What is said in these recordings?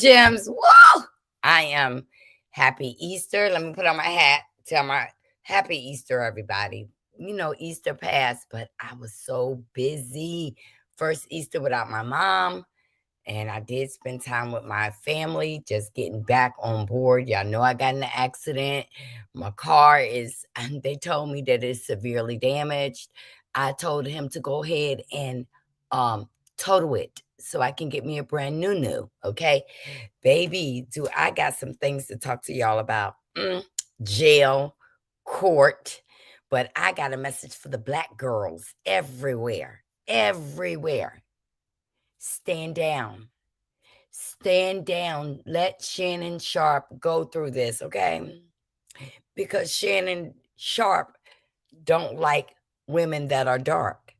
gems. Whoa! I am happy Easter. Let me put on my hat. Tell my happy Easter, everybody. You know, Easter passed, but I was so busy. First Easter without my mom. And I did spend time with my family, just getting back on board. Y'all know I got in an accident. My car is, and they told me that it's severely damaged. I told him to go ahead and um total it so I can get me a brand new. Okay. Baby, do I got some things to talk to y'all about. Jail, court. But I got a message for the black girls everywhere. Everywhere. Stand down. Stand down. Let Shannon Sharpe go through this, okay? Because Shannon Sharpe don't like women that are dark.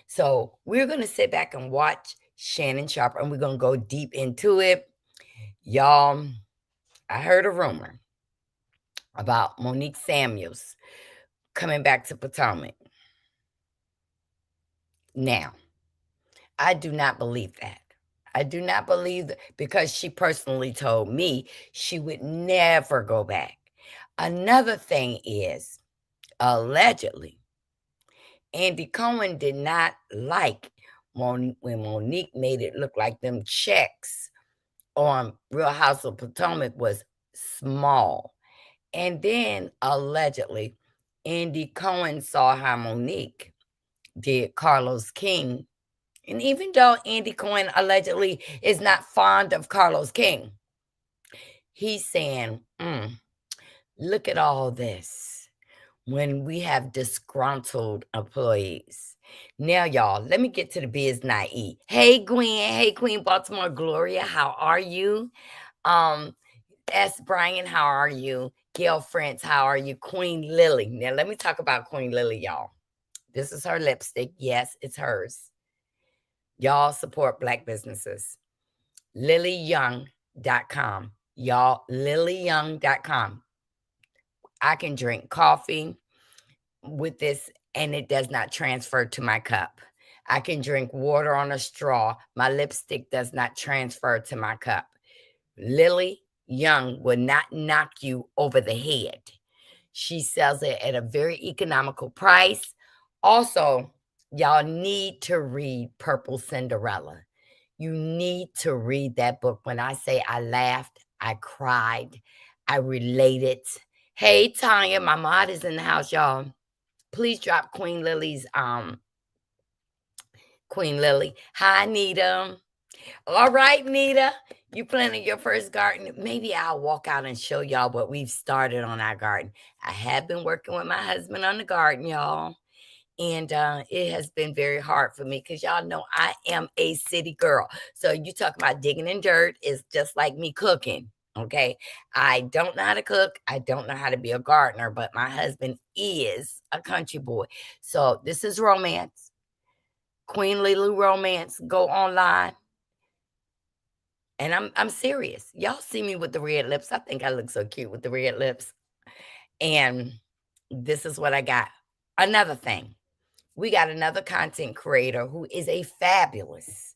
So we're going to sit back and watch Shannon Sharpe, and we're going to go deep into it. Y'all, I heard a rumor about Monique Samuels coming back to Potomac. Now, I do not believe that. I do not believe that because she personally told me she would never go back. Another thing is, allegedly, Andy Cohen did not like when Monique made it look like them checks on Real House of Potomac was small. And then allegedly, Andy Cohen saw how Monique did Carlos King. And even though Andy Cohen allegedly is not fond of Carlos King, he's saying, look at all this when we have disgruntled employees. Now, y'all, let me get to the biz naive. Hey, Gwen. Hey, Queen Baltimore Gloria. How are you? S. Brian, how are you? Gail France, how are you? Queen Lily. Now, let me talk about Queen Lily, y'all. This is her lipstick. Yes, it's hers. Y'all support Black businesses. LilyYoung.com. Y'all, LilyYoung.com. I can drink coffee with this and it does not transfer to my cup. I can drink water on a straw. My lipstick does not transfer to my cup. Lily Young will not knock you over the head. She sells it at a very economical price. Also, y'all need to read Purple Cinderella. You need to read that book. When I say I laughed, I cried, I related. Hey, Tanya, my mod is in the house, y'all. Please drop Queen Lily's Queen Lily. Hi, Nita. All right, Nita. You planting your first garden? Maybe I'll walk out and show y'all what we've started on our garden. I have been working with my husband on the garden, y'all. And it has been very hard for me because y'all know I am a city girl. So you talk about digging in dirt is just like me cooking. Okay. I don't know how to cook. I don't know how to be a gardener, but my husband is a country boy. So this is romance. Queen Lily Romance. Go online. And I'm serious. Y'all see me with the red lips. I think I look so cute with the red lips. And this is what I got. Another thing. We got another content creator who is a fabulous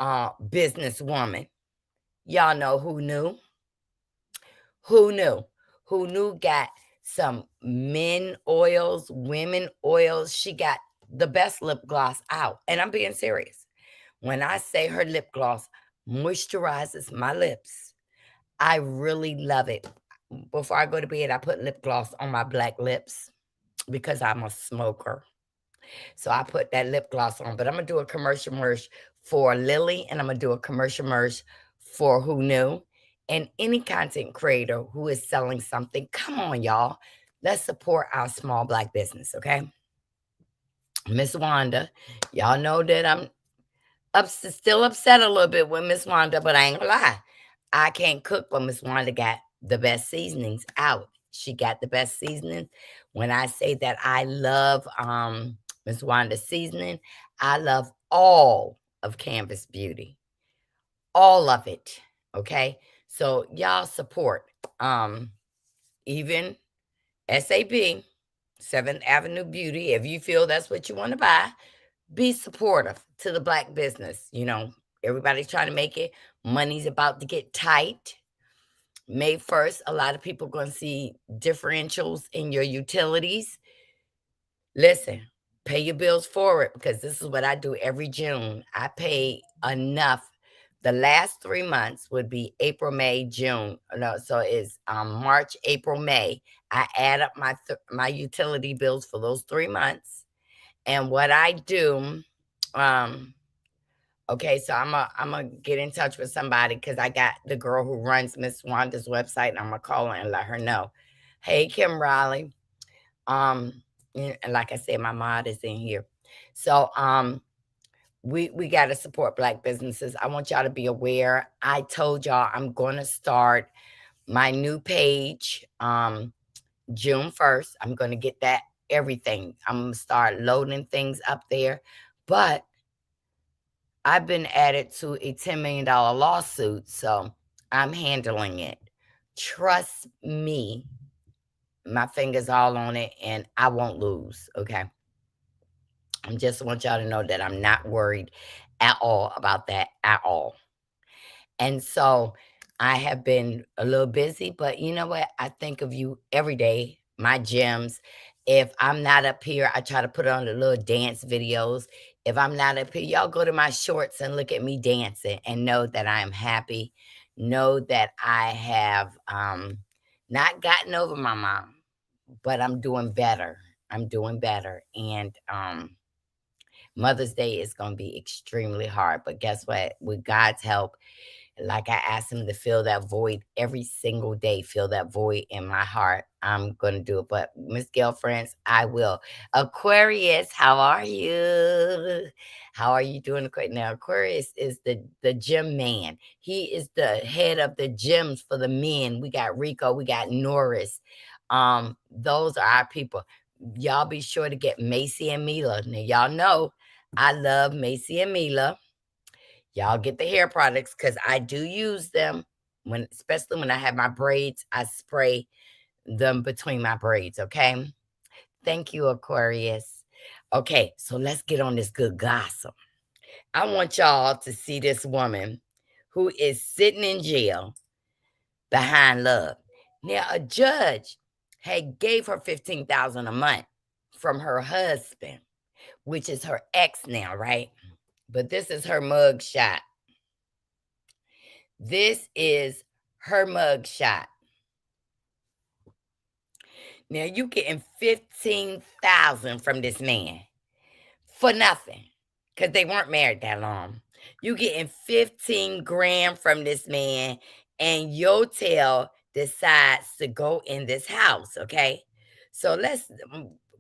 businesswoman. Y'all know who knew? Who knew? Who knew got some men oils, women oils. She got the best lip gloss out. And I'm being serious. When I say her lip gloss moisturizes my lips, I really love it. Before I go to bed, I put lip gloss on my black lips because I'm a smoker. So I put that lip gloss on. But I'm going to do a commercial merch for Lily, and I'm going to do a commercial merch for Who Knew. And any content creator who is selling something, come on, y'all. Let's support our small Black business, okay? Miss Wanda, y'all know that I'm still upset a little bit with Miss Wanda, but I ain't gonna lie. I can't cook, but Miss Wanda got the best seasonings out. She got the best seasoning. When I say that I love Miss Wanda's seasoning, I love all of Canvas Beauty. All of it. Okay. So y'all support even SAB, 7th Avenue Beauty. If you feel that's what you want to buy, be supportive to the Black business. You know, everybody's trying to make it Money's about to get tight. May 1st, a lot of people are going to see differentials in your utilities. Listen, pay your bills forward because this is what I do every June. I pay enough. The last 3 months would be April, May, June. No, so it's March, April, May. I add up my utility bills for those 3 months. And what I do, okay, so I'm gonna get in touch with somebody because I got the girl who runs Miss Wanda's website, and I'm gonna call her and let her know. Hey, Kim Riley. And like I said, my mod is in here. So we gotta support Black businesses. I want y'all to be aware. I told y'all I'm gonna start my new page June 1st. I'm gonna get that everything. I'm gonna start loading things up there. But I've been added to a $10 million lawsuit, so I'm handling it. Trust me, my fingers all on it, and I won't lose, okay? I just want y'all to know that I'm not worried at all about that at all. And so I have been a little busy, but you know what? I think of you every day, my gems. If I'm not up here, I try to put on the little dance videos. If I'm not up here, y'all go to my shorts and look at me dancing and know that I am happy. Know that I have not gotten over my mom, but I'm doing better. I'm doing better. And Mother's Day is going to be extremely hard. But guess what? With God's help, like I asked him to fill that void every single day, fill that void in my heart. I'm going to do it. But Miss Girlfriends, I will. Aquarius, how are you? How are you doing? Now, Aquarius is the gym man. He is the head of the gyms for the men. We got Rico, we got Norris. Those are our people. Y'all be sure to get Macy and Mila. Now, y'all know I love Macy and Mila. Y'all get the hair products because I do use them especially when I have my braids. I spray them between my braids. Okay. Thank you, Aquarius. Okay, so let's get on this good gossip. I want y'all to see this woman who is sitting in jail behind love. Now, a judge had gave her $15,000 a month from her husband, which is her ex now, right? But this is her mug shot. This is her mug shot. Now you getting 15,000 from this man for nothing because they weren't married that long. You getting 15 grand from this man, and Yotel decides to go in this house. Okay, so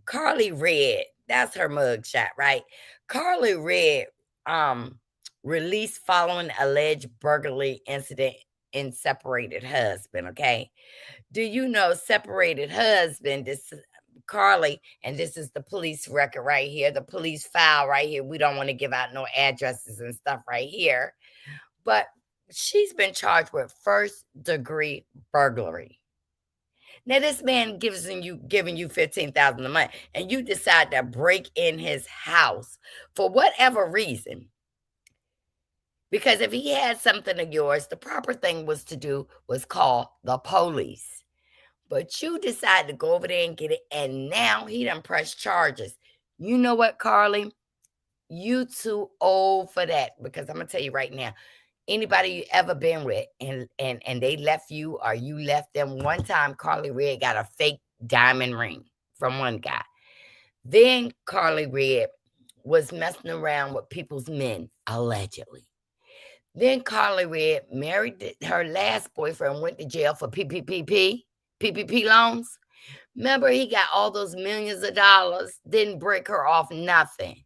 Carly Red. That's her mug shot, right? Carly Red released following alleged burglary incident in separated husband. Okay, do you know separated husband? This Carly, and this is the police record right here, the police file right here. We don't want to give out no addresses and stuff right here, but she's been charged with first-degree burglary. Now, this man giving you 15,000 a month, and you decide to break in his house for whatever reason. Because if he had something of yours, the proper thing was to do was call the police. But you decide to go over there and get it, and now he done pressed charges. You know what, Carly? You too old for that, because I'm gonna tell you right now, anybody you ever been with and they left you or you left them, one time Carly Red got a fake diamond ring from one guy. Then Carly Red was messing around with people's men, allegedly. Then Carly Red married her last boyfriend, went to jail for PPP loans. Remember, he got all those millions of dollars, didn't break her off nothing.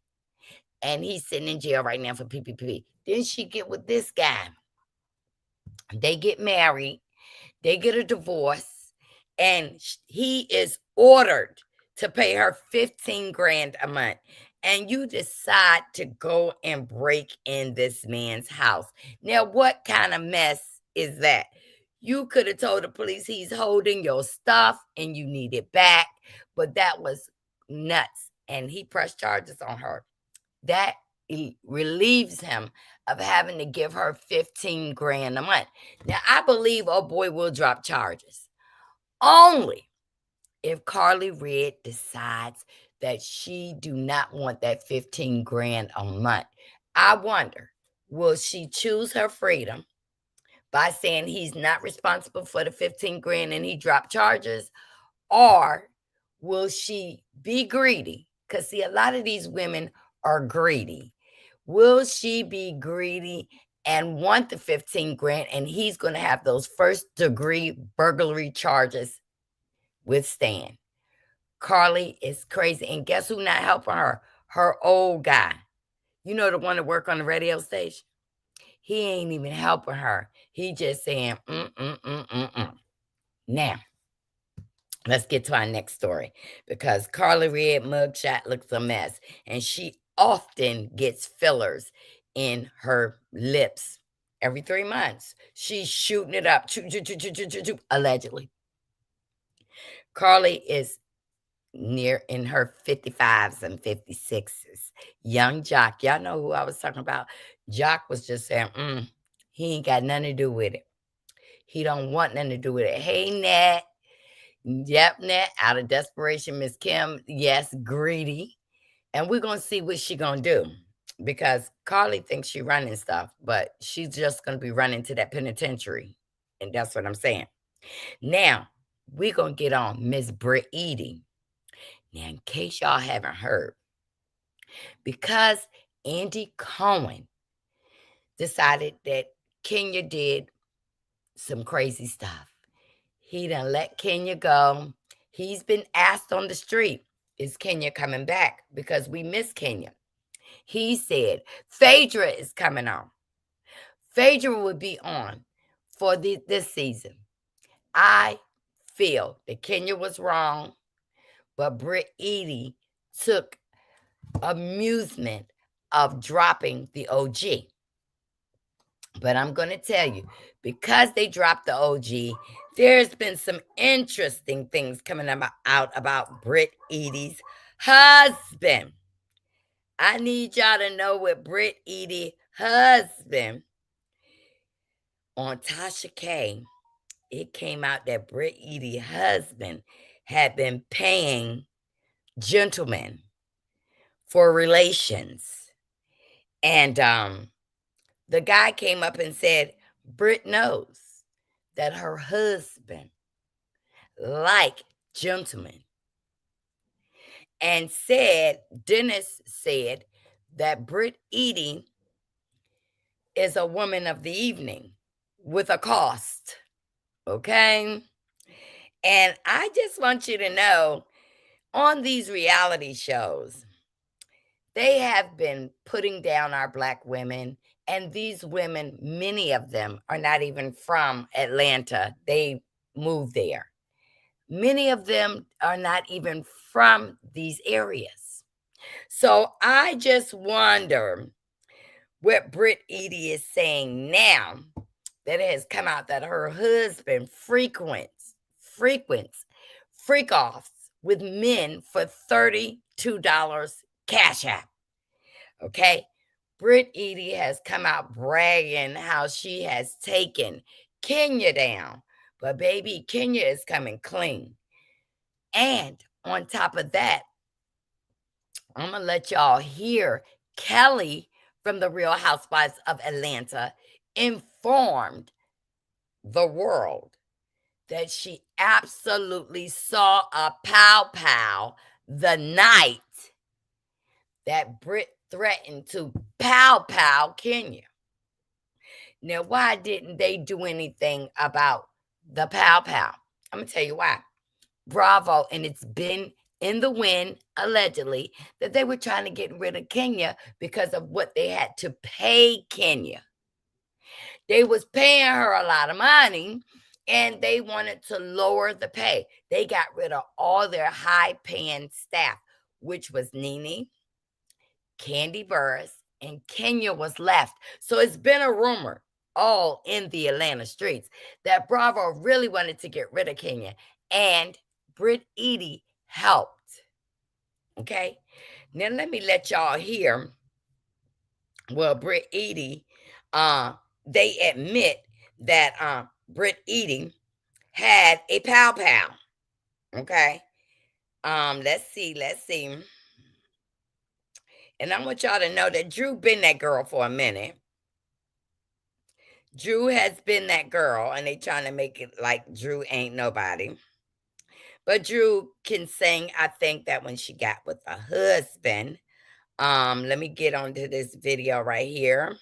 And he's sitting in jail right now for PPP. Then she get with this guy. They get married. They get a divorce. And he is ordered to pay her 15 grand a month. And you decide to go and break in this man's house. Now, what kind of mess is that? You could have told the police he's holding your stuff and you need it back, but that was nuts. And he pressed charges on her. That relieves him of having to give her 15 grand a month. Now, I believe oh boy will drop charges only if Carly Red decides that she do not want that 15 grand a month. I wonder, will she choose her freedom by saying he's not responsible for the 15 grand and he dropped charges? Or will she be greedy? Because, see, a lot of these women are greedy. Will she be greedy and want the 15 grand and he's going to have those first degree burglary charges withstand? Carly is crazy. And guess who not helping her? Her old guy. You know, the one that work on the radio station? He ain't even helping her. He just saying, mm. Now, let's get to our next story because Carly Red mugshot looks a mess, and she often gets fillers in her lips every 3 months. She's shooting it up, allegedly. Carly is near in her 55s and 56s. Young Jock, y'all know who I was talking about. Jock was just saying, he ain't got nothing to do with it. He don't want nothing to do with it. Hey, Nat. Yep, Nat, out of desperation, Miss Kim, yes, greedy. And we're going to see what she going to do because Carly thinks she running stuff, but she's just going to be running to that penitentiary. And that's what I'm saying. Now, we're going to get on Miss Britt Edie. Now, in case y'all haven't heard, because Andy Cohen decided that Kenya did some crazy stuff. He done let Kenya go. He's been asked on the street, is Kenya coming back? Because we miss Kenya. He said, Phaedra is coming on. Phaedra will be on for this season. I feel that Kenya was wrong, but Britt Edie took amusement of dropping the OG. But I'm going to tell you, because they dropped the OG, there's been some interesting things coming out about Britt Edie's husband. I need y'all to know what Britt Edie's husband on Tasha K. It came out that Britt Edie's husband had been paying gentlemen for relations. And the guy came up and said, Britt knows that her husband like gentlemen. And Dennis said that Britt Edie is a woman of the evening with a cost. Okay? And I just want you to know, on these reality shows, they have been putting down our Black women. And these women, many of them are not even from Atlanta. They moved there. Many of them are not even from these areas. So I just wonder what Britt Edie is saying now that it has come out that her husband frequents freak-offs with men for $32 cash app. Okay? Britt Edie has come out bragging how she has taken Kenya down. But baby, Kenya is coming clean. And on top of that, I'm going to let y'all hear Kelly from the Real Housewives of Atlanta informed the world that she absolutely saw a pow-pow the night that Britt threatened to pow-pow Kenya. Now, why didn't they do anything about the pow-pow? I'm going to tell you why. Bravo, and it's been in the wind, allegedly, that they were trying to get rid of Kenya because of what they had to pay Kenya. They was paying her a lot of money, and they wanted to lower the pay. They got rid of all their high-paying staff, which was Nene, Candy Burris, and Kenya was left. So it's been a rumor all in the Atlanta streets that Bravo really wanted to get rid of Kenya, and Britt Edie helped. Okay? Now let me let y'all hear Well, Britt Eady, they admit that Britt Eady had a pow pow. Okay. Let's see. And I want y'all to know that Drew been that girl for a minute. Drew has been that girl, and they trying to make it like Drew ain't nobody. But Drew can sing. I think that when she got with a husband, let me get onto this video right here.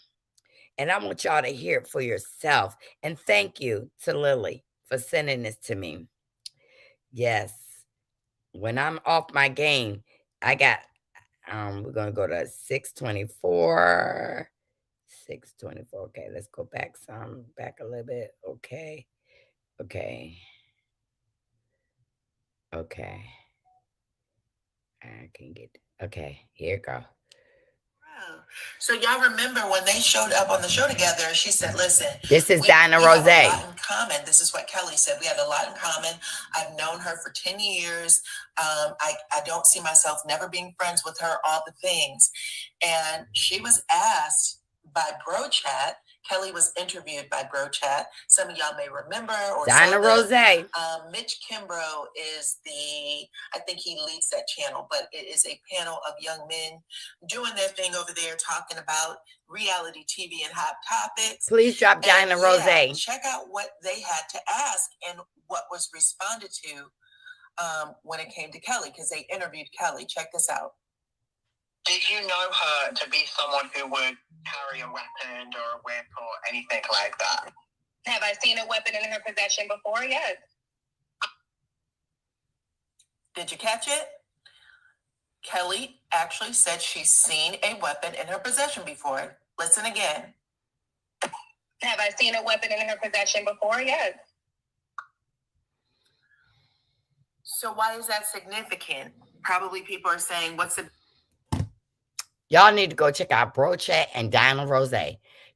And I want y'all to hear it for yourself. And thank you to Lily for sending this to me. Yes. When I'm off my game, I got we're gonna go to 624. 624. Okay, let's go back a little bit. Okay. Okay. Okay. I can get okay, here it go. So y'all remember when they showed up on the show together, she said, listen, this is Dinah Rose. We have a lot in common. This is what Kelly said. We have a lot in common. I've known her for 10 years. I don't see myself never being friends with her, all the things. And she was asked by Bro Chat. Kelly was interviewed by Bro Chat. Some of y'all may remember. Or Dinah Rose. Mitch Kimbrough is I think he leads that channel, but it is a panel of young men doing their thing over there, talking about reality TV and hot topics. Please drop Dinah Rose. Check out what they had to ask and what was responded to when it came to Kelly, because they interviewed Kelly. Check this out. Did you know her to be someone who would carry a weapon or a whip or anything like that? Have I seen a weapon in her possession before? Yes. Did you catch it? Kelly actually said she's seen a weapon in her possession before. Listen again. Have I seen a weapon in her possession before? Yes. So why is that significant? Probably people are saying, what's the... Y'all need to go check out Bro Chat and Dinah Rose.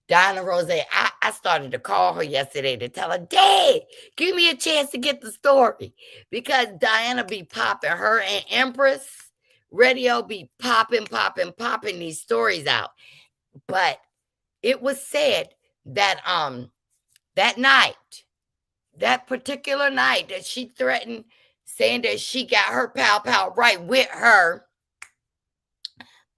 Dinah Rose, I started to call her yesterday to tell her, Dad, give me a chance to get the story. Because Diana be popping, her and Empress Radio be popping these stories out. But it was said that that night, that particular night that she threatened, saying that she got her pal right with her,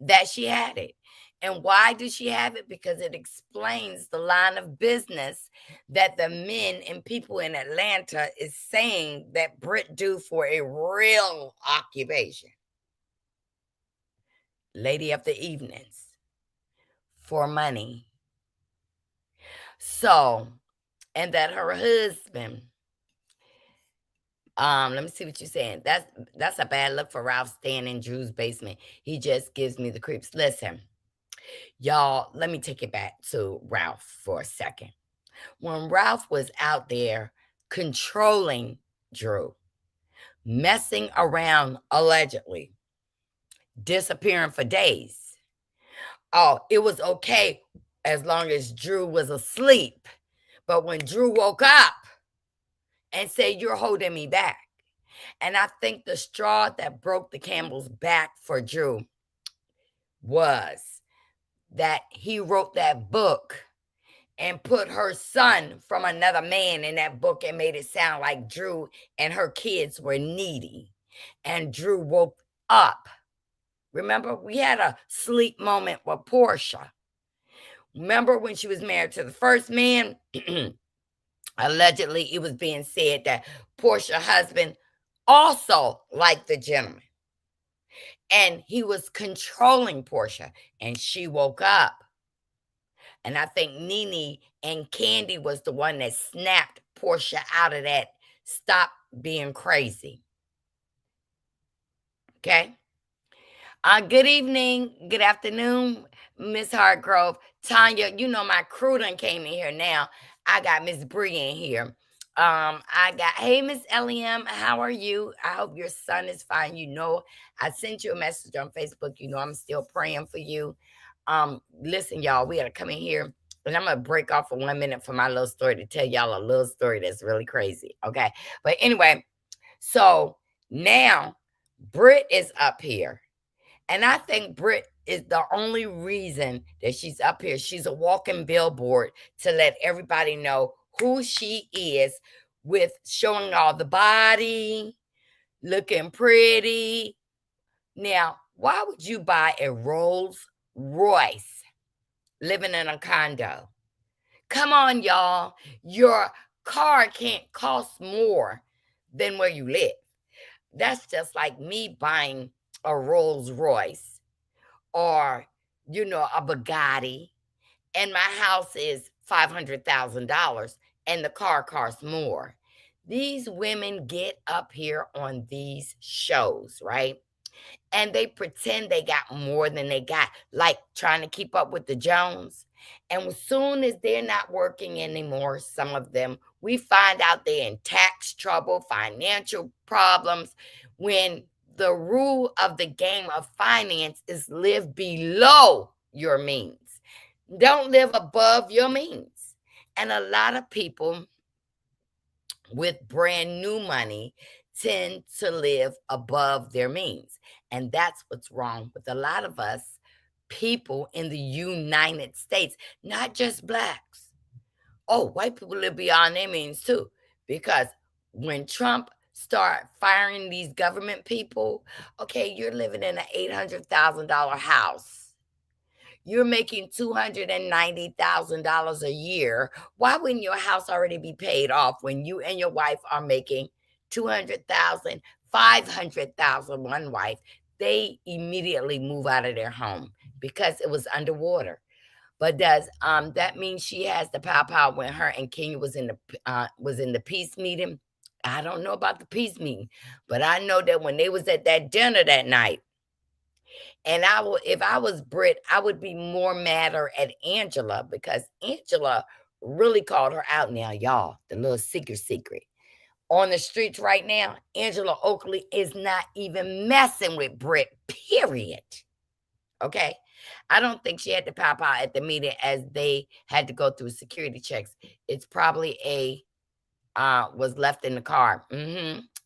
that she had it. And why did she have it? Because it explains the line of business that the men and people in Atlanta is saying that Britt do for a real occupation. Lady of the evenings. For money. So, and that her husband, let me see what you're saying. That's a bad look for Ralph staying in Drew's basement. He just gives me the creeps. Listen, y'all, let me take it back to Ralph for a second. When Ralph was out there controlling Drew, messing around allegedly, disappearing for days. Oh, it was okay as long as Drew was asleep. But when Drew woke up and said, you're holding me back. And I think the straw that broke the camel's back for Drew was that he wrote that book and put her son from another man in that book and made it sound like Drew and her kids were needy. And Drew woke up. Remember, we had a sleep moment with Portia. Remember when she was married to the first man? Allegedly, it was being said that Portia's husband also liked the gentleman. And he was controlling Portia. And she woke up. And I think Nene and Candy was the one that snapped Portia out of that. Stop being crazy. Okay? Good evening, good afternoon, Miss Hartgrove. Tanya, you know my crew done came in here now. I got Miss Bree in here. I got, hey, Miss L.M., how are you? I hope your son is fine. You know, I sent you a message on Facebook. You know, I'm still praying for you. Listen, y'all, we got to come in here. And I'm going to break off for 1 minute for my little story to tell y'all a little story that's really crazy. Okay. But anyway, so now Britt is up here. And I think Britt is the only reason that she's up here. She's a walking billboard to let everybody know who she is, with showing all the body, looking pretty. Now, why would you buy a Rolls Royce living in a condo? Come on, y'all. Your car can't cost more than where you live. That's just like me buying a Rolls Royce or, a Bugatti, and my house is $500,000 and the car costs more. These women get up here on these shows, right? And they pretend they got more than they got, like trying to keep up with the Jones. And as soon as they're not working anymore, some of them, we find out they're in tax trouble, financial problems, when the rule of the game of finance is live below your means. Don't live above your means. And a lot of people with brand new money tend to live above their means. And that's what's wrong with a lot of us people in the United States, not just blacks. Oh, white people live beyond their means too. Because when Trump start firing these government people, okay, you're living in an $800,000 house. You're making $290,000 a year. Why wouldn't your house already be paid off when you and your wife are making 200,000, 500,000? One wife, they immediately move out of their home because it was underwater. But does that mean she has the pow when her and Kenya was in the peace meeting? I don't know about the peace meeting, but I know that when they was at that dinner that night, and if I was Brit, I would be more madder at Angela, because Angela really called her out. Now, y'all, the little secret. On the streets right now, Angela Oakley is not even messing with Brit, period. Okay? I don't think she had to pop out at the meeting, as they had to go through security checks. It's probably was left in the car.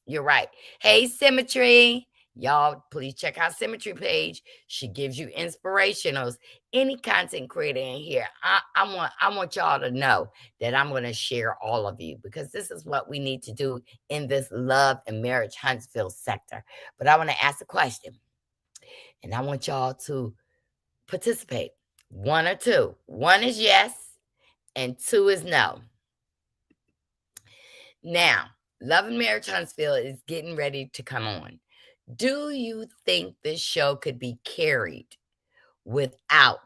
You're right. Hey, Symmetry. Y'all, please check out Symmetry page. She gives you inspirationals. Any content creator in here, I want y'all to know that I'm going to share all of you, because this is what we need to do in this love and marriage Huntsville sector. But I want to ask a question, and I want y'all to participate. One or two. One is yes, and two is no. Now, Love and Marriage Huntsville is getting ready to come on. Do you think this show could be carried without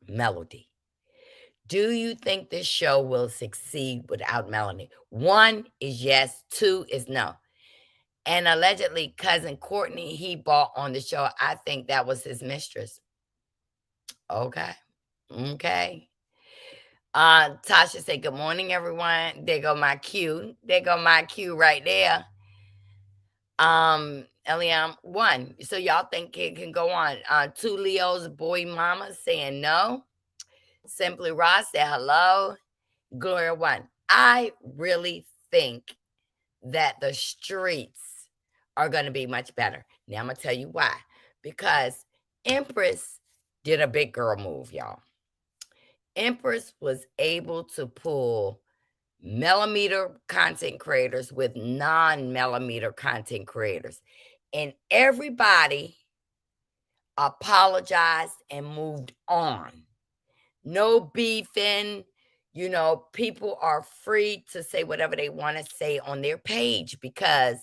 Melody? Do you think this show will succeed without Melody? One is yes, two is no. And allegedly, cousin Courtney, he bought on the show. I think that was his mistress. Okay. Tasha said, good morning, everyone. There go my cue. Right there. Eliam, one. So y'all think it can go on. Two Leo's boy mama saying no. Simply Ross said hello. Gloria, one. I really think that the streets are going to be much better. Now I'm going to tell you why. Because Empress did a big girl move, y'all. Empress was able to pull millimeter content creators with non-millimeter content creators, and everybody apologized and moved on. No beefing. People are free to say whatever they want to say on their page, because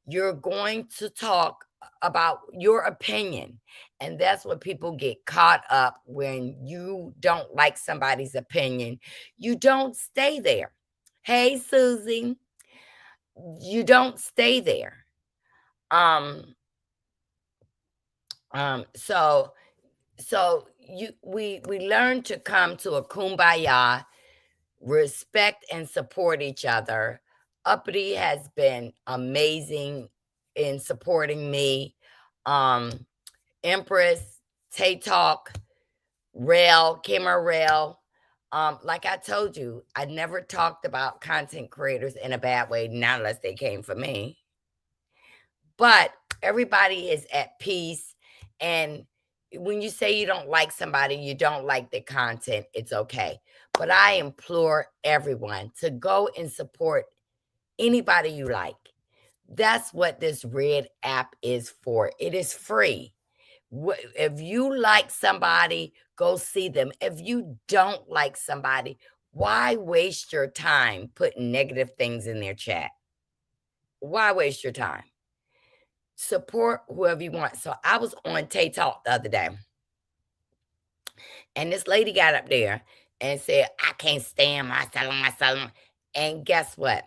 you're going to talk about your opinion. And that's what people get caught up when you don't like somebody's opinion. You don't stay there. Hey, Susie, you don't stay there. So we learn to come to a kumbaya, respect and support each other. Uppity has been amazing in supporting me. Empress, Tay Talk, Camera Rail. Like I told you, I never talked about content creators in a bad way, not unless they came for me. But everybody is at peace. And when you say you don't like somebody, you don't like the content, it's okay. But I implore everyone to go and support anybody you like. That's what this Red app is for. It is free. If you like somebody, go see them. If you don't like somebody, why waste your time putting negative things in their chat? Why waste your time? Support whoever you want. So I was on Tay Talk the other day, and this lady got up there and said, I can't stand my. And guess what?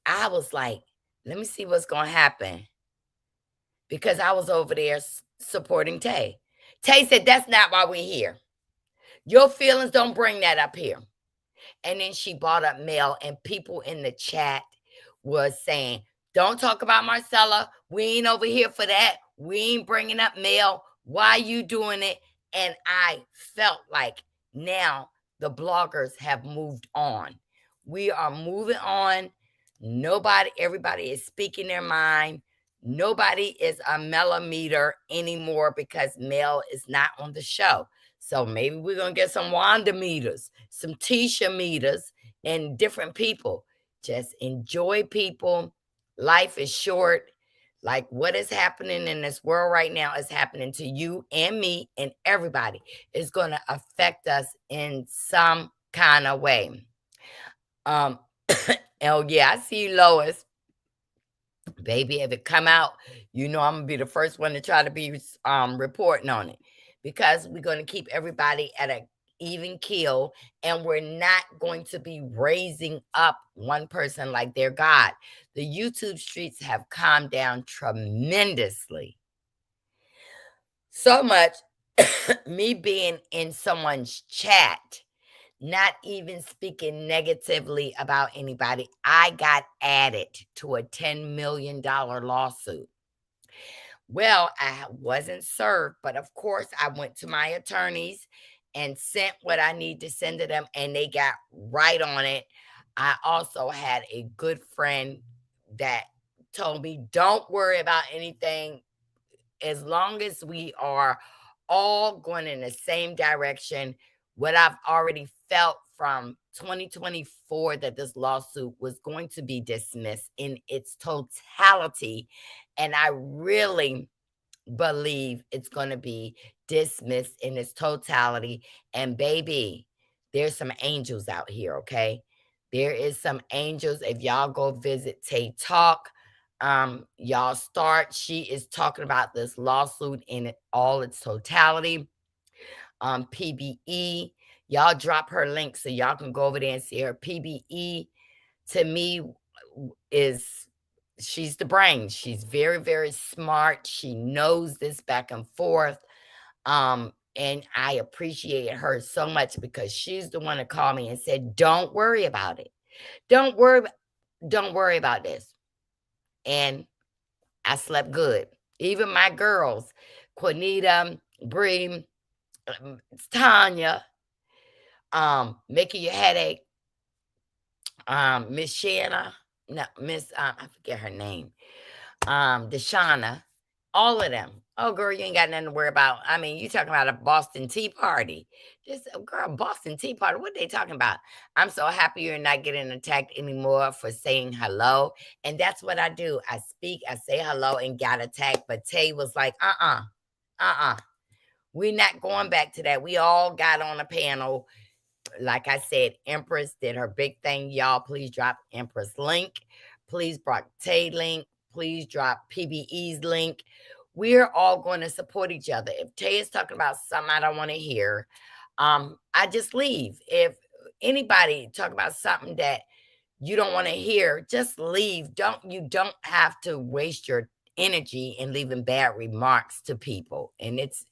I was like, let me see what's going to happen, because I was over there supporting Tay. Tay said, that's not why we're here. Your feelings, don't bring that up here. And then she brought up Mel, and people in the chat was saying, don't talk about Marcella. We ain't over here for that. We ain't bringing up Mel. Why you doing it? And I felt like now the bloggers have moved on. We are moving on. Everybody is speaking their mind. Nobody is a millimeter anymore because Mel is not on the show. So maybe we're going to get some Wanda meters, some Tisha meters, and different people. Just enjoy people. Life is short. Like what is happening in this world right now is happening to you and me and everybody. It's going to affect us in some kind of way. Oh yeah, I see you, Lois. Baby, if it come out, I'm gonna be the first one to try to be reporting on it, because we're going to keep everybody at a even keel, and we're not going to be raising up one person like their God. The YouTube streets have calmed down tremendously. So much me being in someone's chat, not even speaking negatively about anybody, I got added to a $10 million lawsuit. Well, I wasn't served, but of course, I went to my attorneys and sent what I need to send to them, and they got right on it. I also had a good friend that told me, don't worry about anything. As long as we are all going in the same direction, what I've already felt from 2024, that this lawsuit was going to be dismissed in its totality. And I really believe it's going to be dismissed in its totality. And baby, there's some angels out here, okay? There is some angels. If y'all go visit Tay Talk, y'all start. She is talking about this lawsuit in all its totality. PBE, y'all drop her link so y'all can go over there and see her. PBE to me is, she's the brain. She's very, very smart. She knows this back and forth. And I appreciate her so much, because she's the one that called me and said, don't worry about it. Don't worry about this. And I slept good. Even my girls, Quinita, Bree, Tanya, making your headache, Miss Shanna, no, Miss, I forget her name, Deshauna, all of them. Oh, girl, you ain't got nothing to worry about. I mean, you talking about a Boston Tea Party. Just, girl, Boston Tea Party. What are they talking about? I'm so happy you're not getting attacked anymore for saying hello. And that's what I do. I speak, I say hello, and got attacked. But Tay was like, we're not going back to that. We all got on a panel. Like I said, Empress did her big thing. Y'all, please drop Empress link. Please drop Tay link. Please drop PBE's link. We're all going to support each other. If Tay is talking about something I don't want to hear, I just leave. If anybody talk about something that you don't want to hear, just leave. You don't have to waste your energy in leaving bad remarks to people. And it's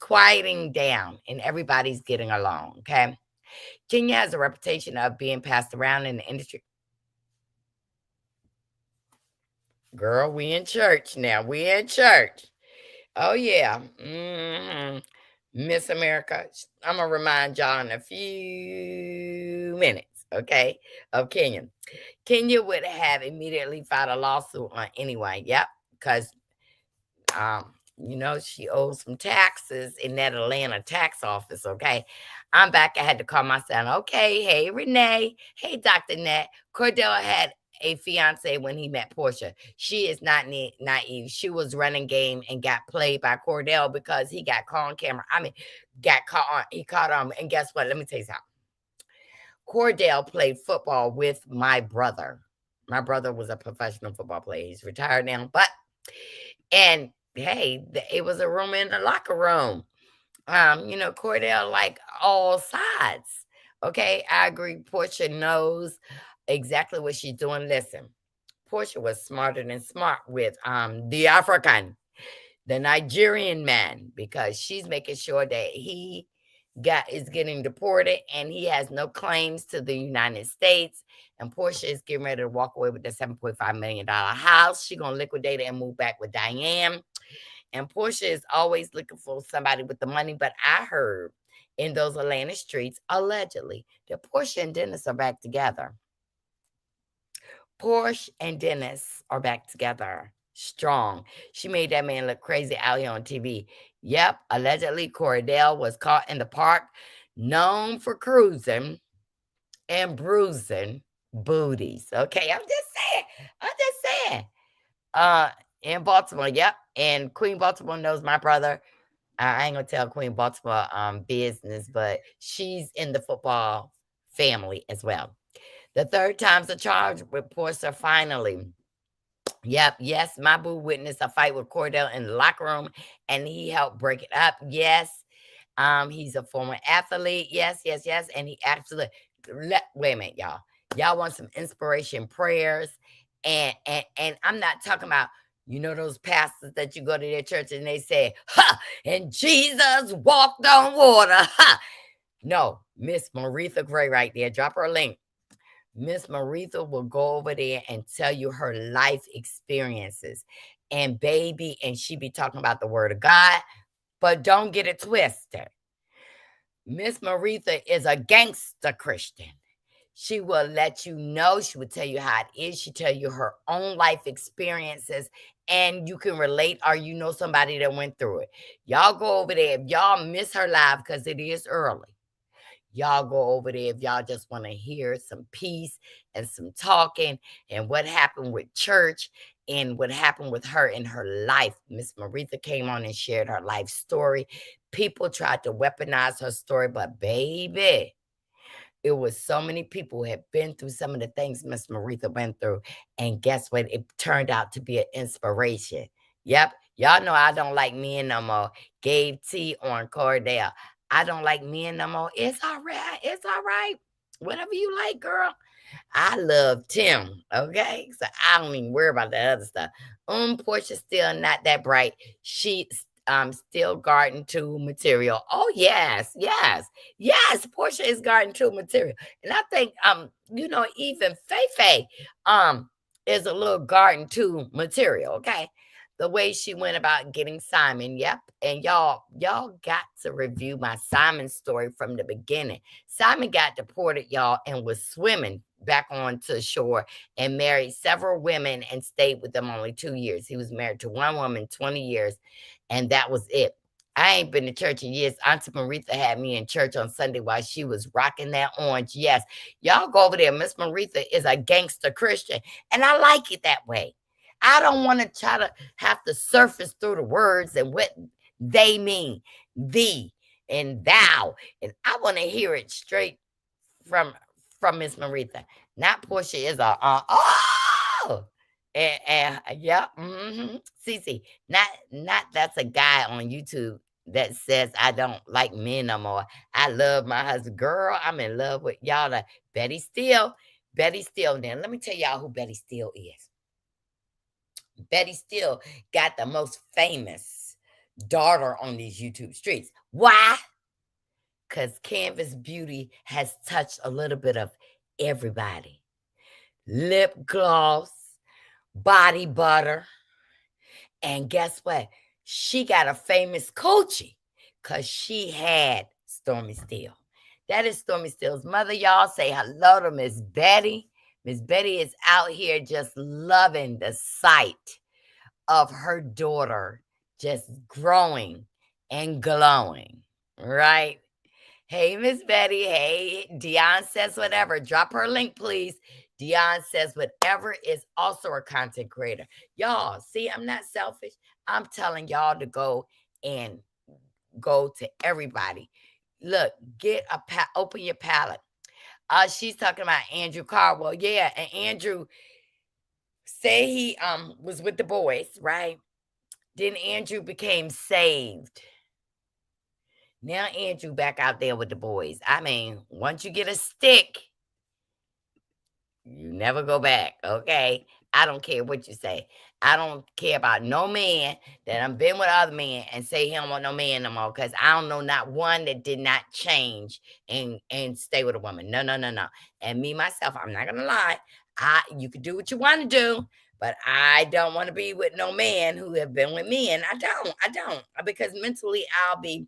quieting down, and everybody's getting along. Okay. Kenya has a reputation of being passed around in the industry. Girl, we in church now. We in church. Oh, yeah. Miss America. I'm going to remind y'all in a few minutes, okay, of Kenya. Kenya would have immediately filed a lawsuit on anyway. Yep, because she owes some taxes in that Atlanta tax office. Okay, I'm back. I had to call my son. Okay, hey Renee, hey Dr. Nat. Cordell had a fiance when he met Portia. She is not naive. She was running game and got played by Cordell because he got caught on camera. I mean, got caught on. He caught on. And guess what? Let me tell you something. Cordell played football with my brother. My brother was a professional football player. He's retired now, and hey, it was a room in the locker room. Cordell like all sides. Okay, I agree. Portia knows exactly what she's doing. Listen, Portia was smarter than smart with the African, the Nigerian man, because she's making sure that he is getting deported and he has no claims to the United States. And Portia is getting ready to walk away with the $7.5 million house. She's gonna liquidate it and move back with Diane. And Portia is always looking for somebody with the money. But I heard in those Atlanta streets, allegedly, that Portia and Dennis are back together. Porsche and Dennis are back together. Strong. She made that man look crazy out here on TV. Yep, allegedly Cordell was caught in the park, known for cruising and bruising booties. Okay, I'm just saying. In Baltimore, yep. And Queen Baltimore knows my brother. I ain't gonna tell Queen Baltimore business, but she's in the football family as well. The third time's a charge reports are finally. Yep, yes, my boo witnessed a fight with Cordell in the locker room and he helped break it up. Yes. He's a former athlete. Yes, yes, yes. And he absolutely wait a minute, y'all. Y'all want some inspiration prayers. And I'm not talking about those pastors that you go to their church and they say, ha, and Jesus walked on water. Ha. No, Miss Maritha Gray right there. Drop her a link. Miss Maritha will go over there and tell you her life experiences. And baby, and she be talking about the word of God, but don't get it twisted. Miss Maritha is a gangster Christian. She will let you know. She will tell you how it is. She tell you her own life experiences, and you can relate or somebody that went through it. Y'all go over there. If y'all miss her live because it is early, y'all go over there if y'all just want to hear some peace and some talking and what happened with church and what happened with her in her life. Miss Maritha came on and shared her life story. People tried to weaponize her story, but baby, it was so many people who had been through some of the things Miss Maritha went through. And guess what? It turned out to be an inspiration. Yep. Y'all know I don't like men no more. Gave T on Cordell. I don't like men no more. It's all right. It's all right. Whatever you like, girl. I love Tim. Okay. So I don't even worry about the other stuff. Portia's still not that bright. She still garden tool material. Oh, yes, yes, yes. Portia is garden tool material. And I think even Faye is a little garden tool material, okay? The way she went about getting Simon. Yep. And y'all got to review my Simon story from the beginning. Simon got deported, y'all, and was swimming back onto shore and married several women and stayed with them only 2 years. He was married to one woman 20 years, and that was it. I ain't been to church in years. Auntie Maritha had me in church on Sunday while she was rocking that orange. Yes, y'all go over there. Miss Maritha is a gangster Christian, and I like it that way. I don't want to try to have to surface through the words and what they mean, thee and thou, and I want to hear it straight from Miss Maritha. Not Portia is a oh, and yeah, Cece. Not that's a guy on YouTube that says I don't like men no more. I love my husband, girl. I'm in love with y'all. Betty Steele. Betty Steele. Now let me tell y'all who Betty Steele is. Betty Steele got the most famous daughter on these YouTube streets. Why? Because Canvas Beauty has touched a little bit of everybody. Lip gloss, body butter. And guess what? She got a famous coochie because she had Stormy Steele. That is Stormy Steele's mother. Y'all say hello to Miss Betty. Miss Betty is out here just loving the sight of her daughter just growing and glowing, right? Hey, Miss Betty. Hey, Dion says whatever. Drop her link, please. Dion says whatever is also a content creator. Y'all, see, I'm not selfish. I'm telling y'all to go and go to everybody. Look, open your palette. She's talking about Andrew Cardwell. Yeah, and Andrew say he was with the boys, right? Then Andrew became saved. Now Andrew back out there with the boys. I mean, once you get a stick, you never go back, okay? I don't care what you say. I don't care about no man that I've been with other men and say he don't want no man no more, because I don't know not one that did not change and stay with a woman. No, no, no, no. And me, myself, I'm not gonna lie. You can do what you want to do, but I don't want to be with no man who have been with me. And I don't. Because mentally I'll be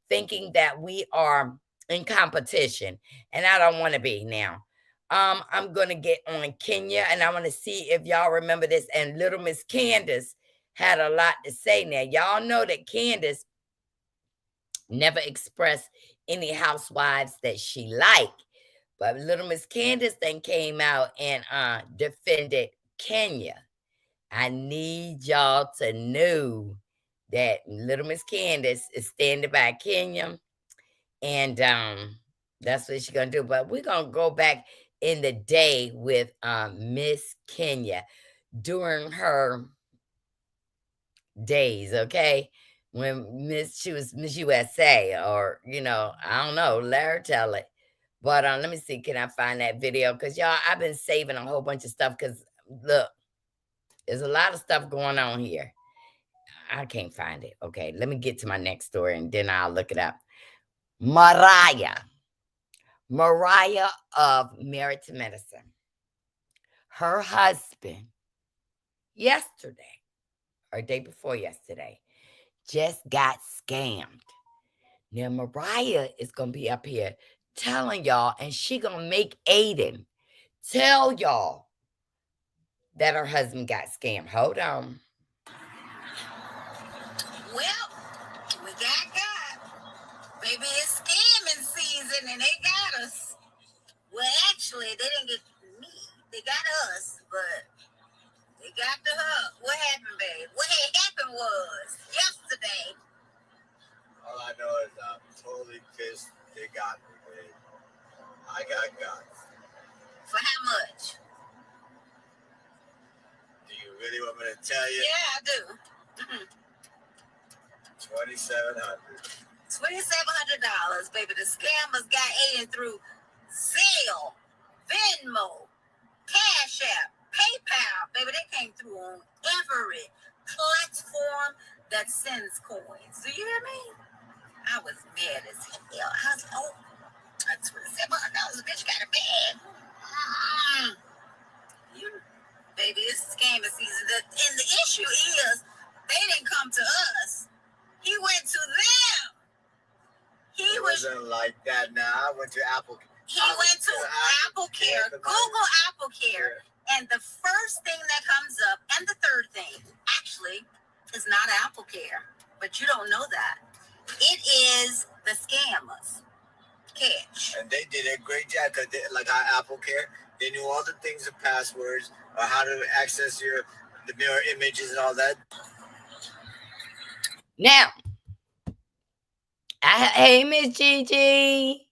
thinking that we are in competition, and I don't want to be now. I'm gonna get on Kenya, and I want to see if y'all remember this. And little Miss Candace had a lot to say. Now, y'all know that Candace never expressed any housewives that she liked, but little Miss Candace then came out and defended Kenya. I need y'all to know that little Miss Candace is standing by Kenya, and that's what she's gonna do. But we're gonna go back in the day with Miss Kenya during her days, okay? When she was Miss USA, or I don't know, let her tell it. But let me see, can I find that video? Because y'all, I've been saving a whole bunch of stuff, because look, there's a lot of stuff going on here. I can't find it. Okay, let me get to my next story and then I'll look it up. Mariah of Married to Medicine. Her husband, yesterday or day before yesterday, just got scammed. Now, Mariah is going to be up here telling y'all, and she going to make Aiden tell y'all that her husband got scammed. Hold on. Well, we got. Baby, it's scamming season and they got us. Well, actually, they didn't get me. They got us, but they got the her. What happened, babe? What had happened was yesterday. All I know is I'm totally pissed they got me, babe. I got. For how much? Do you really want me to tell you? Yeah, I do. $2,700. $2,700, baby. The scammers got Aiden through Zelle, Venmo, Cash App, PayPal. Baby, they came through on every platform that sends coins. Do you hear me? I was mad as hell. I was, $2,700, bitch, got a bag. Baby, it's scamming season. And the issue is, they didn't come to us. He went to them. It wasn't like that now. I went to Apple. He went to Apple Care, Google Apple Care, and the first thing that comes up, and the third thing, actually, is not Apple Care, but you don't know that. It is the scammers. Catch. And they did a great job, because like our Apple Care, they knew all the things, the passwords, or how to access the mirror images and all that. Now, hey, Miss Gigi.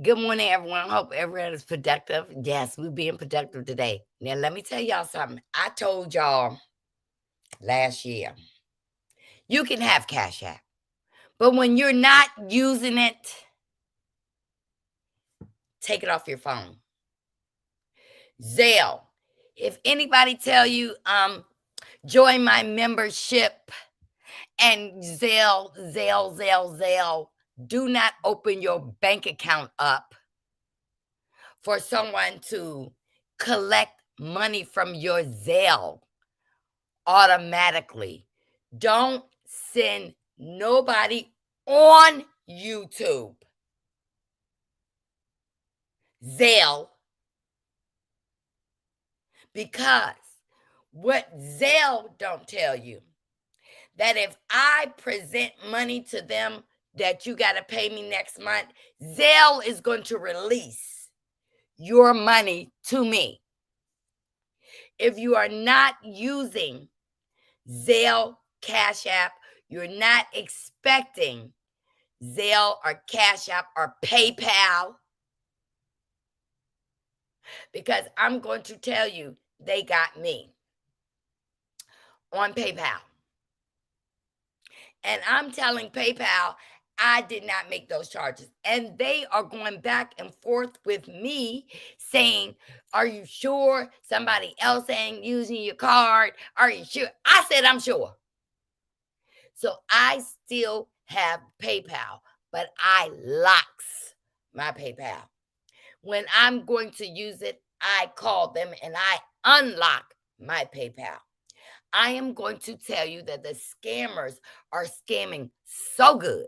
Good morning, everyone. Hope everyone is productive. Yes, we're being productive today. Now, let me tell y'all something. I told y'all last year, you can have Cash App, but when you're not using it, take it off your phone. Zelle. If anybody tell you, join my membership and Zelle, do not open your bank account up for someone to collect money from your Zelle automatically. Don't send nobody on YouTube Zelle Because what Zelle don't tell you, that if I present money to them that you got to pay me next month, Zelle is going to release your money to me. If you are not using Zelle, Cash App, you're not expecting Zelle or Cash App or PayPal, because I'm going to tell you, they got me on PayPal. And I'm telling PayPal, I did not make those charges. And they are going back and forth with me saying, are you sure somebody else ain't using your card? Are you sure? I said, I'm sure. So I still have PayPal, but I locks my PayPal. When I'm going to use it, I call them and I unlock my PayPal. I am going to tell you that the scammers are scamming so good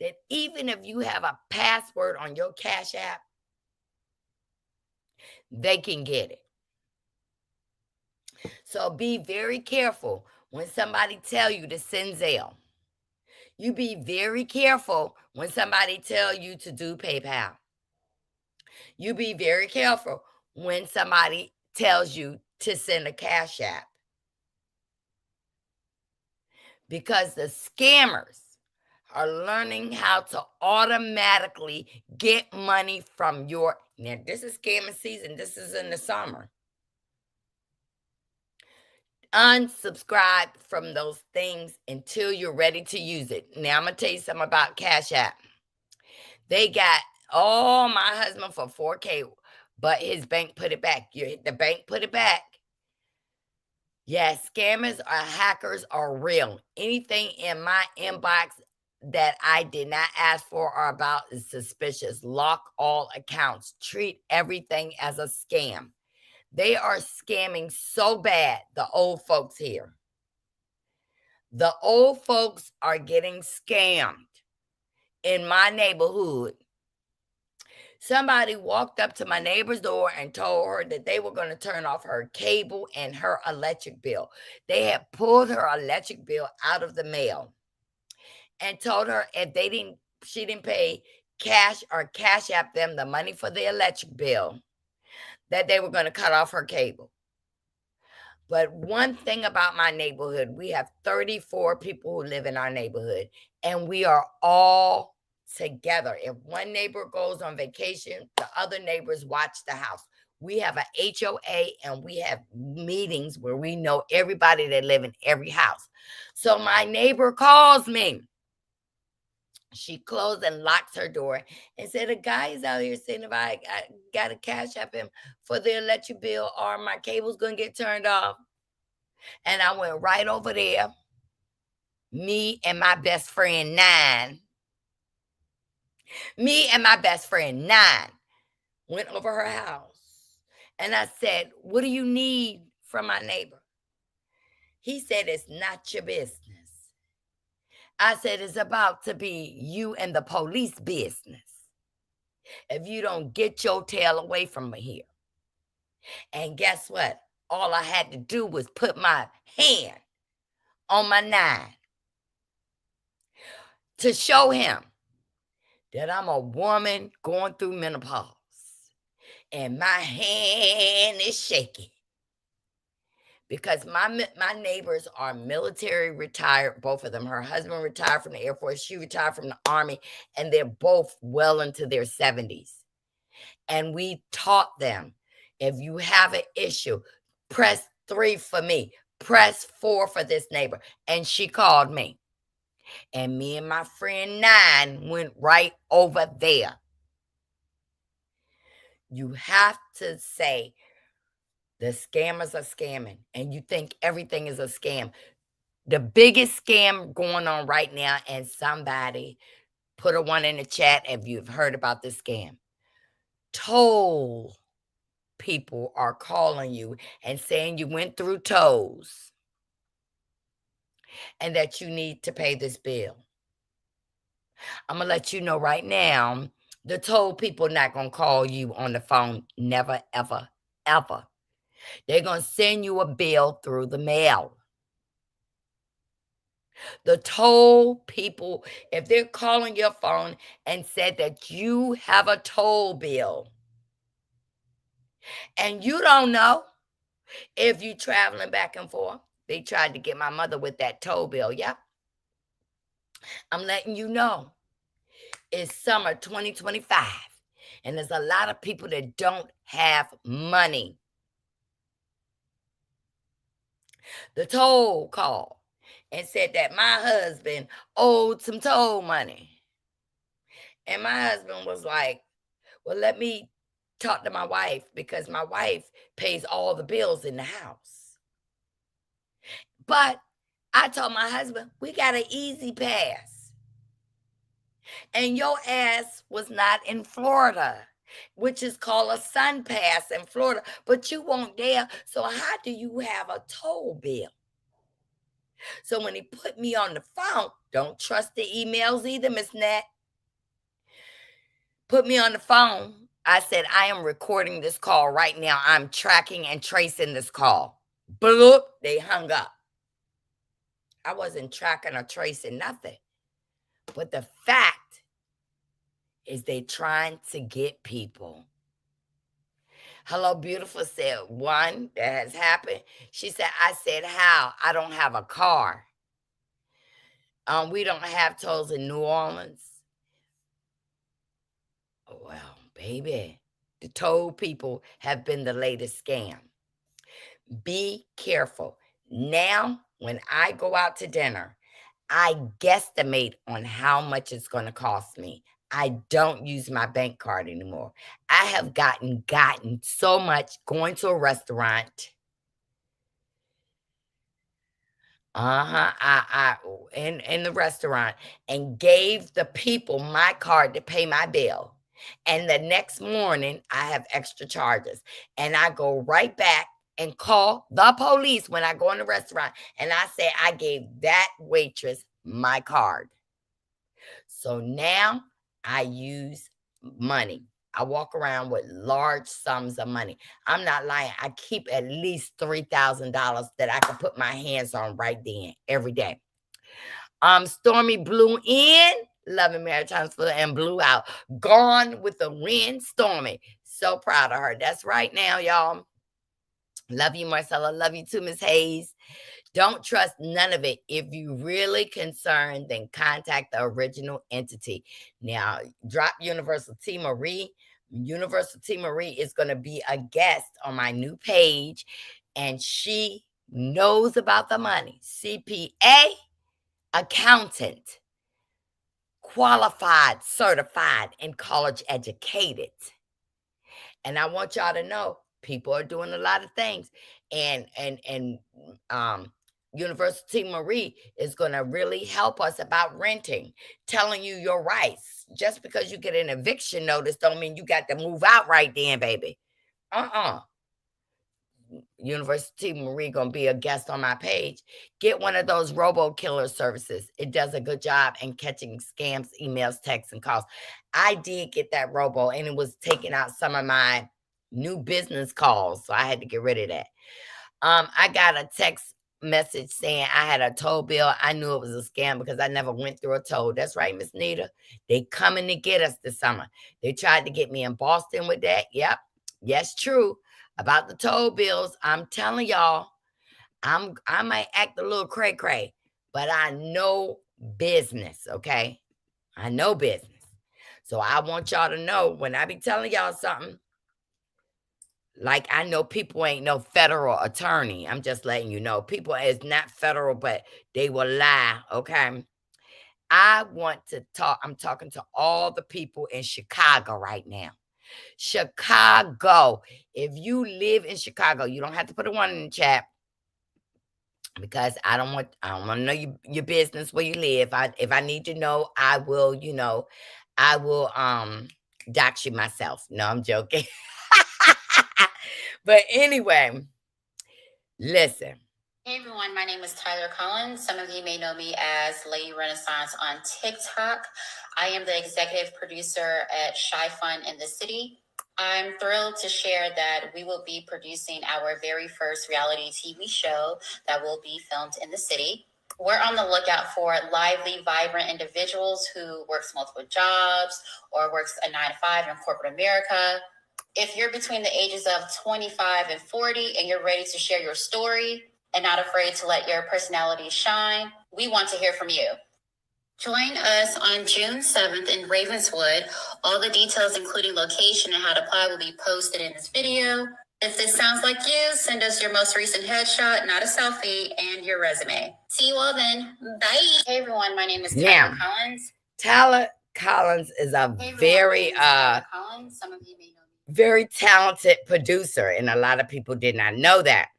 that even if you have a password on your Cash App, they can get it. So be very careful when somebody tell you to send Zelle. You be very careful when somebody tell you to do PayPal. You be very careful when somebody tells you to send a Cash App. Because the scammers are learning how to automatically get money from your. Now, this is scamming season. This is in the summer. Unsubscribe from those things until you're ready to use it. Now, I'm going to tell you something about Cash App. They got, my husband for $4K, but his bank put it back. The bank put it back. Yes, scammers or hackers are real. Anything in my inbox that I did not ask for or about is suspicious. Lock all accounts. Treat everything as a scam. They are scamming so bad, the old folks here. The old folks are getting scammed in my neighborhood. Somebody walked up to my neighbor's door and told her that they were going to turn off her cable and her electric bill. They had pulled her electric bill out of the mail and told her if she didn't pay cash or Cash App them the money for the electric bill, that they were going to cut off her cable. But one thing about my neighborhood, we have 34 people who live in our neighborhood, and we are all together. If one neighbor goes on vacation, the other neighbors watch the house. We have a HOA and we have meetings where we know everybody that live in every house. So my neighbor calls me. She closed and locked her door and said, a guy is out here saying if I got to Cash App him for the electric bill or my cable's going to get turned off. And I went right over there. Me and my best friend, Nine. Went over her house. And I said, what do you need from my neighbor? He said, it's not your business. I said, it's about to be you and the police business if you don't get your tail away from here. And guess what? All I had to do was put my hand on my 9 to show him that I'm a woman going through menopause. And my hand is shaking. Because my neighbors are military retired, both of them. Her husband retired from the Air Force. She retired from the Army. And they're both well into their 70s. And we taught them, if you have an issue, press 3 for me. Press 4 for this neighbor. And she called me. And me and my friend 9 went right over there. You have to say, the scammers are scamming, and you think everything is a scam. The biggest scam going on right now, and somebody put a 1 in the chat if you've heard about this scam. Toll people are calling you and saying you went through tolls and that you need to pay this bill. I'm going to let you know right now, the toll people not going to call you on the phone. Never, ever, ever. They're going to send you a bill through the mail. The toll people, if they're calling your phone and said that you have a toll bill and you don't know if you're traveling back and forth, they tried to get my mother with that toll bill. Yep. I'm letting you know. It's summer 2025, and there's a lot of people that don't have money. The toll called and said that my husband owed some toll money. And my husband was like, well, let me talk to my wife because my wife pays all the bills in the house. But I told my husband, we got an easy pass. And your ass was not in Florida, which is called a sun pass in Florida, but you weren't there. So how do you have a toll bill? So when he put me on the phone, don't trust the emails either, Miss Nat. Put me on the phone. I said, I am recording this call right now. I'm tracking and tracing this call. Bloop, they hung up. I wasn't tracking or tracing nothing. But the fact is they trying to get people. Hello, Beautiful said, one, that has happened. She said, I said, how? I don't have a car. We don't have tolls in New Orleans. Well, baby, the toll people have been the latest scam. Be careful. Now, when I go out to dinner, I guesstimate on how much it's going to cost me. I don't use my bank card anymore. I have gotten so much going to a restaurant. In the restaurant and gave the people my card to pay my bill. And the next morning I have extra charges. And I go right back and call the police when I go in the restaurant. And I say, I gave that waitress my card. So now I use money. I walk around with large sums of money. I'm not lying. I keep at least $3,000 that I can put my hands on right then, every day. Stormy blew in, loving Maritimes full and blew out. Gone with the wind, Stormy. So proud of her. That's right now, y'all. Love you, Marcella. Love you too, Miss Hayes. Don't trust none of it. If you really concerned, then contact the original entity. Now, drop Universal T. Marie. Universal T. Marie is going to be a guest on my new page, and she knows about the money. CPA, accountant, qualified, certified, and college educated. And I want y'all to know people are doing a lot of things. And University Marie is going to really help us about renting, telling you your rights. Just because you get an eviction notice don't mean you got to move out right then, baby. University Marie going to be a guest on my page. Get one of those robo killer services. It does a good job in catching scams, emails, texts, and calls. I did get that robo, and it was taking out some of my new business calls, so I had to get rid of that. I got a text message saying I had a toll bill. I knew it was a scam because I never went through a toll. That's right, Miss Nita. They coming to get us this summer. They tried to get me in Boston with that. Yep. Yes, true. About the toll bills, I'm telling y'all, I might act a little cray-cray, but I know business, okay? I know business. So I want y'all to know when I be telling y'all something, like I know people ain't no federal attorney. I'm just letting you know. People is not federal, but they will lie, okay? I want to talk. I'm talking to all the people in Chicago right now. Chicago. If you live in Chicago, you don't have to put a one in the chat because I don't want to know your business where you live. If I need to know, I will, dox you myself. No, I'm joking. But anyway, listen. Hey everyone, my name is Tyler Collins. Some of you may know me as Lady Renaissance on TikTok. I am the executive producer at Shy Fun in the City. I'm thrilled to share that we will be producing our very first reality TV show that will be filmed in the city. We're on the lookout for lively, vibrant individuals who works multiple jobs or works a 9-to-5 in corporate America. If you're between the ages of 25 and 40 and you're ready to share your story and not afraid to let your personality shine, we want to hear from you. Join us on June 7th in Ravenswood. All the details, including location and how to apply, will be posted in this video. If this sounds like you, send us your most recent headshot, not a selfie, and your resume. See you all then. Bye. Hey everyone, my name is Tyler Collins. Tyler Collins is a very Collins. Some of you may know me. Very talented producer, and a lot of people did not know that.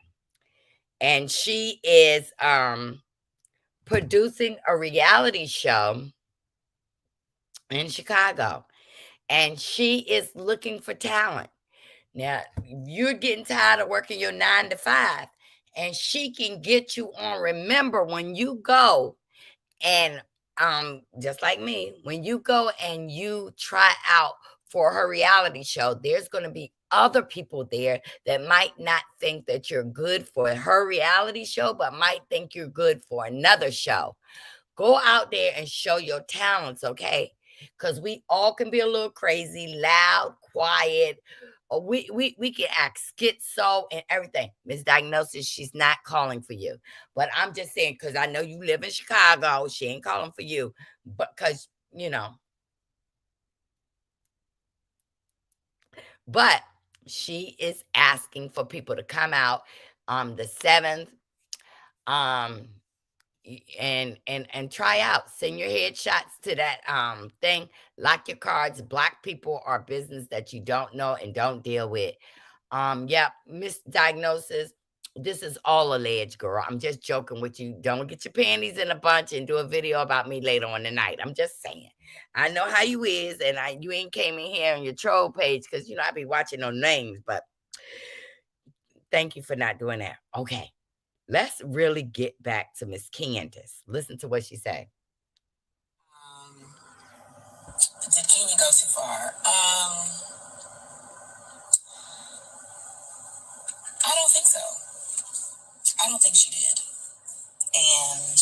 And she is producing a reality show in Chicago, and she is looking for talent. Now, you're getting tired of working your 9 to 5, and she can get you on. Remember, when you go and just like me, when you go and you try out for her reality show, there's going to be other people there that might not think that you're good for her reality show, but might think you're good for another show. Go out there and show your talents, okay? Because we all can be a little crazy, loud, quiet. We can act schizo and everything. Miss Diagnosis, she's not calling for you. But I'm just saying, because I know you live in Chicago, she ain't calling for you. But because, but she is asking for people to come out the 7th. And try out. Send your headshots to that thing. Lock your cards. Black people are business that you don't know and don't deal with. Misdiagnosis. This is all alleged, girl. I'm just joking with you. Don't get your panties in a bunch and do a video about me later on tonight. I'm just saying. I know how you is, and you ain't came in here on your troll page because I be watching no names, but thank you for not doing that. Okay. Let's really get back to Miss Candace. Listen to what she said. Did Kenya go too far? I don't think so. I don't think she did. And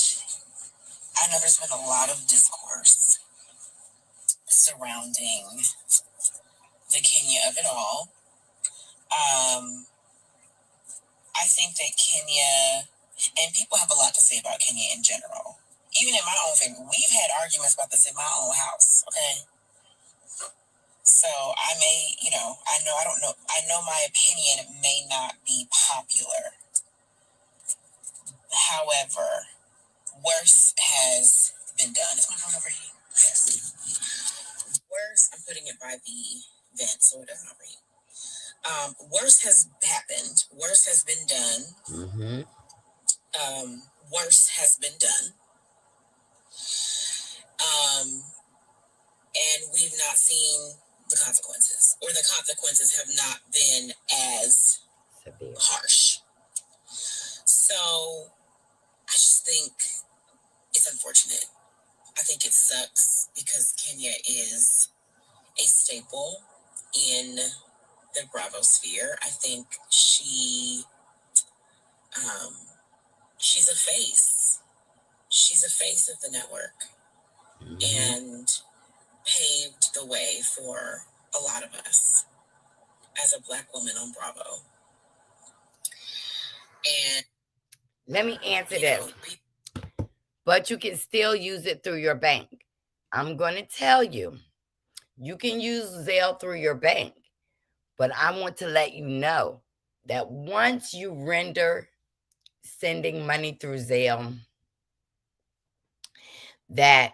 I know there's been a lot of discourse surrounding the Kenya of it all. I think that Kenya, and people have a lot to say about Kenya in general. Even in my own family, we've had arguments about this in my own house, okay? So I may, I know my opinion may not be popular. However, worse has been done. Is my phone over here? Yes. Worse, I'm putting it by the vent so it doesn't overheat. Worse has happened. Worse has been done. Mm-hmm. Worse has been done. And we've not seen the consequences, or the consequences have not been as severe, harsh. So I just think it's unfortunate. I think it sucks because Kenya is a staple in the Bravo sphere. I think she's a face. She's a face of the network, and paved the way for a lot of us as a Black woman on Bravo. And let me answer this. But you can still use it through your bank. I'm going to tell you, you can use Zelle through your bank, but I want to let you know that once you render sending money through Zelle, that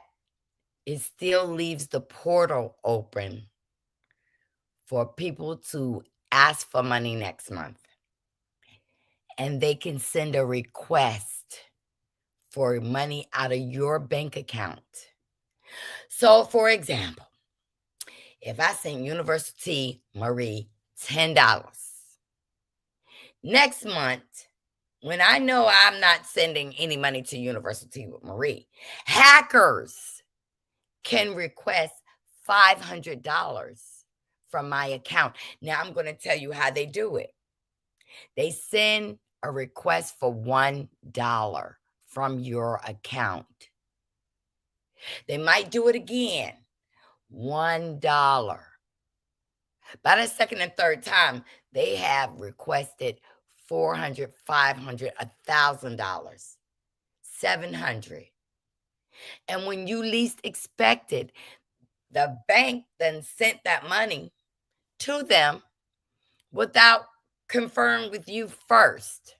it still leaves the portal open for people to ask for money next month. And they can send a request for money out of your bank account. So, for example, if I send University Marie $10, next month, when I know I'm not sending any money to University Marie, hackers can request $500 from my account. Now I'm going to tell you how they do it. They send a request for $1 from your account. They might do it again. $1. By the second and third time, they have requested $400, $500, $1,000, $700. And when you least expected, the bank then sent that money to them without confirming with you first.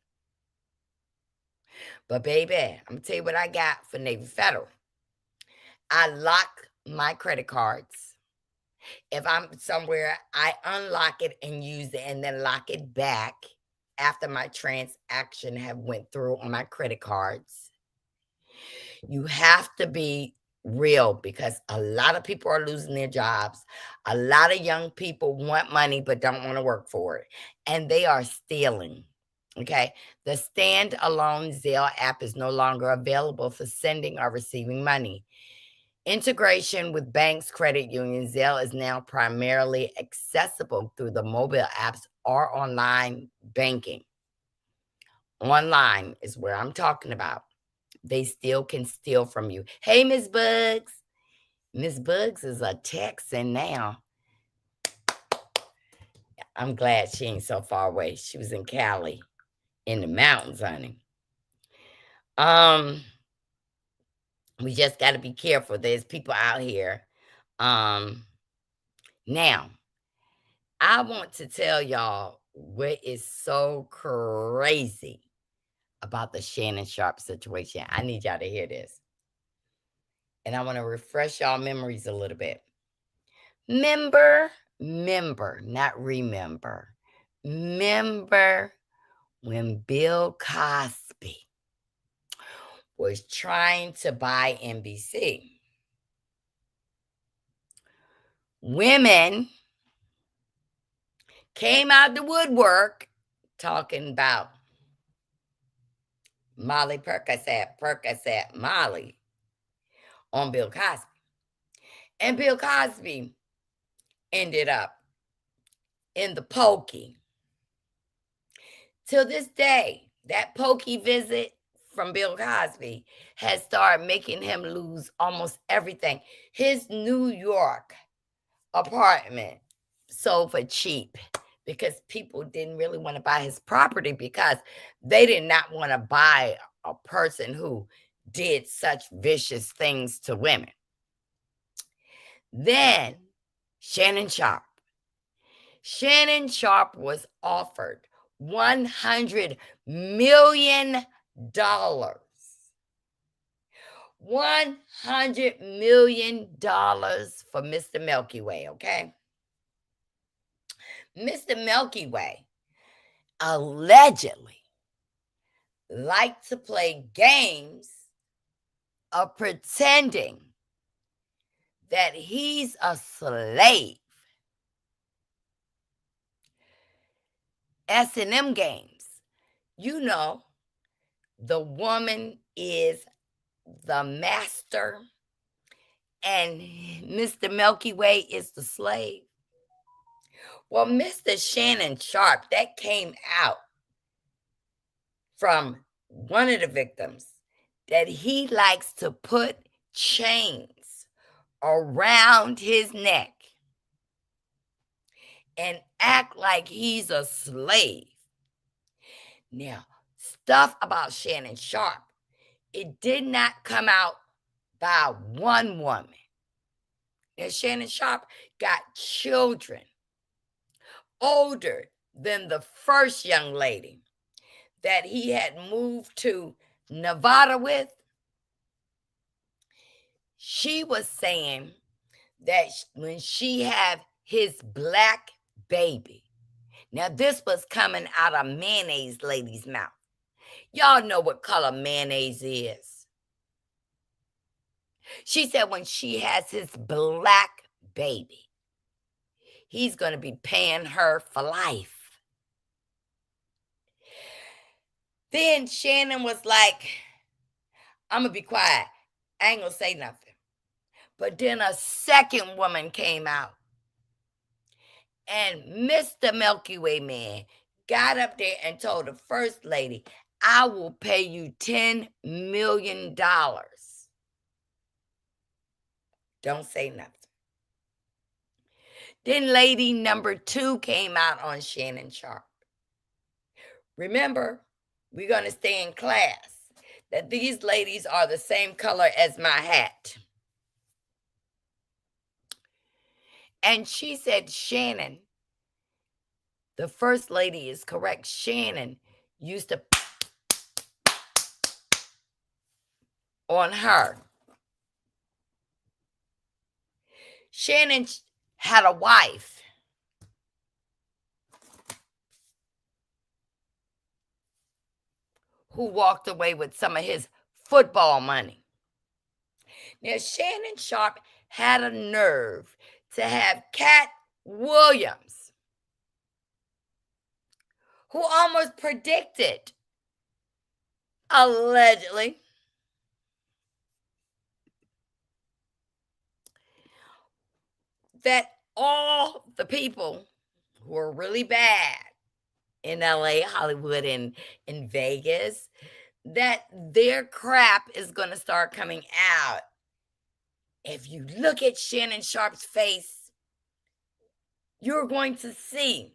But baby, I'm gonna tell you what I got for Navy Federal. I lock my credit cards. If I'm somewhere, I unlock it and use it and then lock it back after my transaction have went through on my credit cards. You have to be real because a lot of people are losing their jobs. A lot of young people want money but don't want to work for it. And they are stealing. Okay. The standalone Zelle app is no longer available for sending or receiving money. Integration with banks, credit unions, Zelle is now primarily accessible through the mobile apps or online banking. Online is where I'm talking about. They still can steal from you. Hey, Miss Bugs. Miss Bugs is a Texan now. I'm glad she ain't so far away. She was in Cali, in the mountains, honey. We just got to be careful. There's people out here. Now, I want to tell y'all what is so crazy about the Shannon Sharpe situation. I need y'all to hear this. And I want to refresh y'all memories a little bit. Remember, not remember. Remember when Bill Cosby was trying to buy NBC? Women came out the woodwork talking about Molly Percocet, Molly on Bill Cosby. And Bill Cosby ended up in the pokey. Till this day, that pokey visit from Bill Cosby has started making him lose almost everything. His New York apartment sold for cheap because people didn't really want to buy his property because they did not want to buy a person who did such vicious things to women. Then Shannon Sharpe. Shannon Sharpe was offered $100 million. $100 million for Mr. Milky Way, okay? Mr. Milky Way allegedly liked to play games of pretending that he's a slave. S&M games. You know, the woman is the master and Mr. Milky Way is the slave. Well, Mr. Shannon Sharpe, that came out from one of the victims, that he likes to put chains around his neck and act like he's a slave. Now, stuff about Shannon Sharpe, it did not come out by one woman. Now, Shannon Sharpe got children older than the first young lady that he had moved to Nevada with. She was saying that when she had his black baby, now this was coming out of mayonnaise lady's mouth. Y'all know what color mayonnaise is. She said when she has his black baby, he's going to be paying her for life. Then Shannon was like, I'm going to be quiet. I ain't going to say nothing. But then a second woman came out And Mr. Milky Way Man got up there and told the first lady, I will pay you $10 million. Don't say nothing. Then lady number 2 came out on Shannon Sharpe. Remember, we're going to stay in class, that these ladies are the same color as my hat. And she said, Shannon, the first lady is correct. Shannon used to on her. Shannon had a wife who walked away with some of his football money. Now, Shannon Sharpe had a nerve to have Cat Williams, who almost predicted, allegedly, that all the people who are really bad in LA, Hollywood, and in Vegas, that their crap is going to start coming out. If you look at Shannon Sharpe's face, you're going to see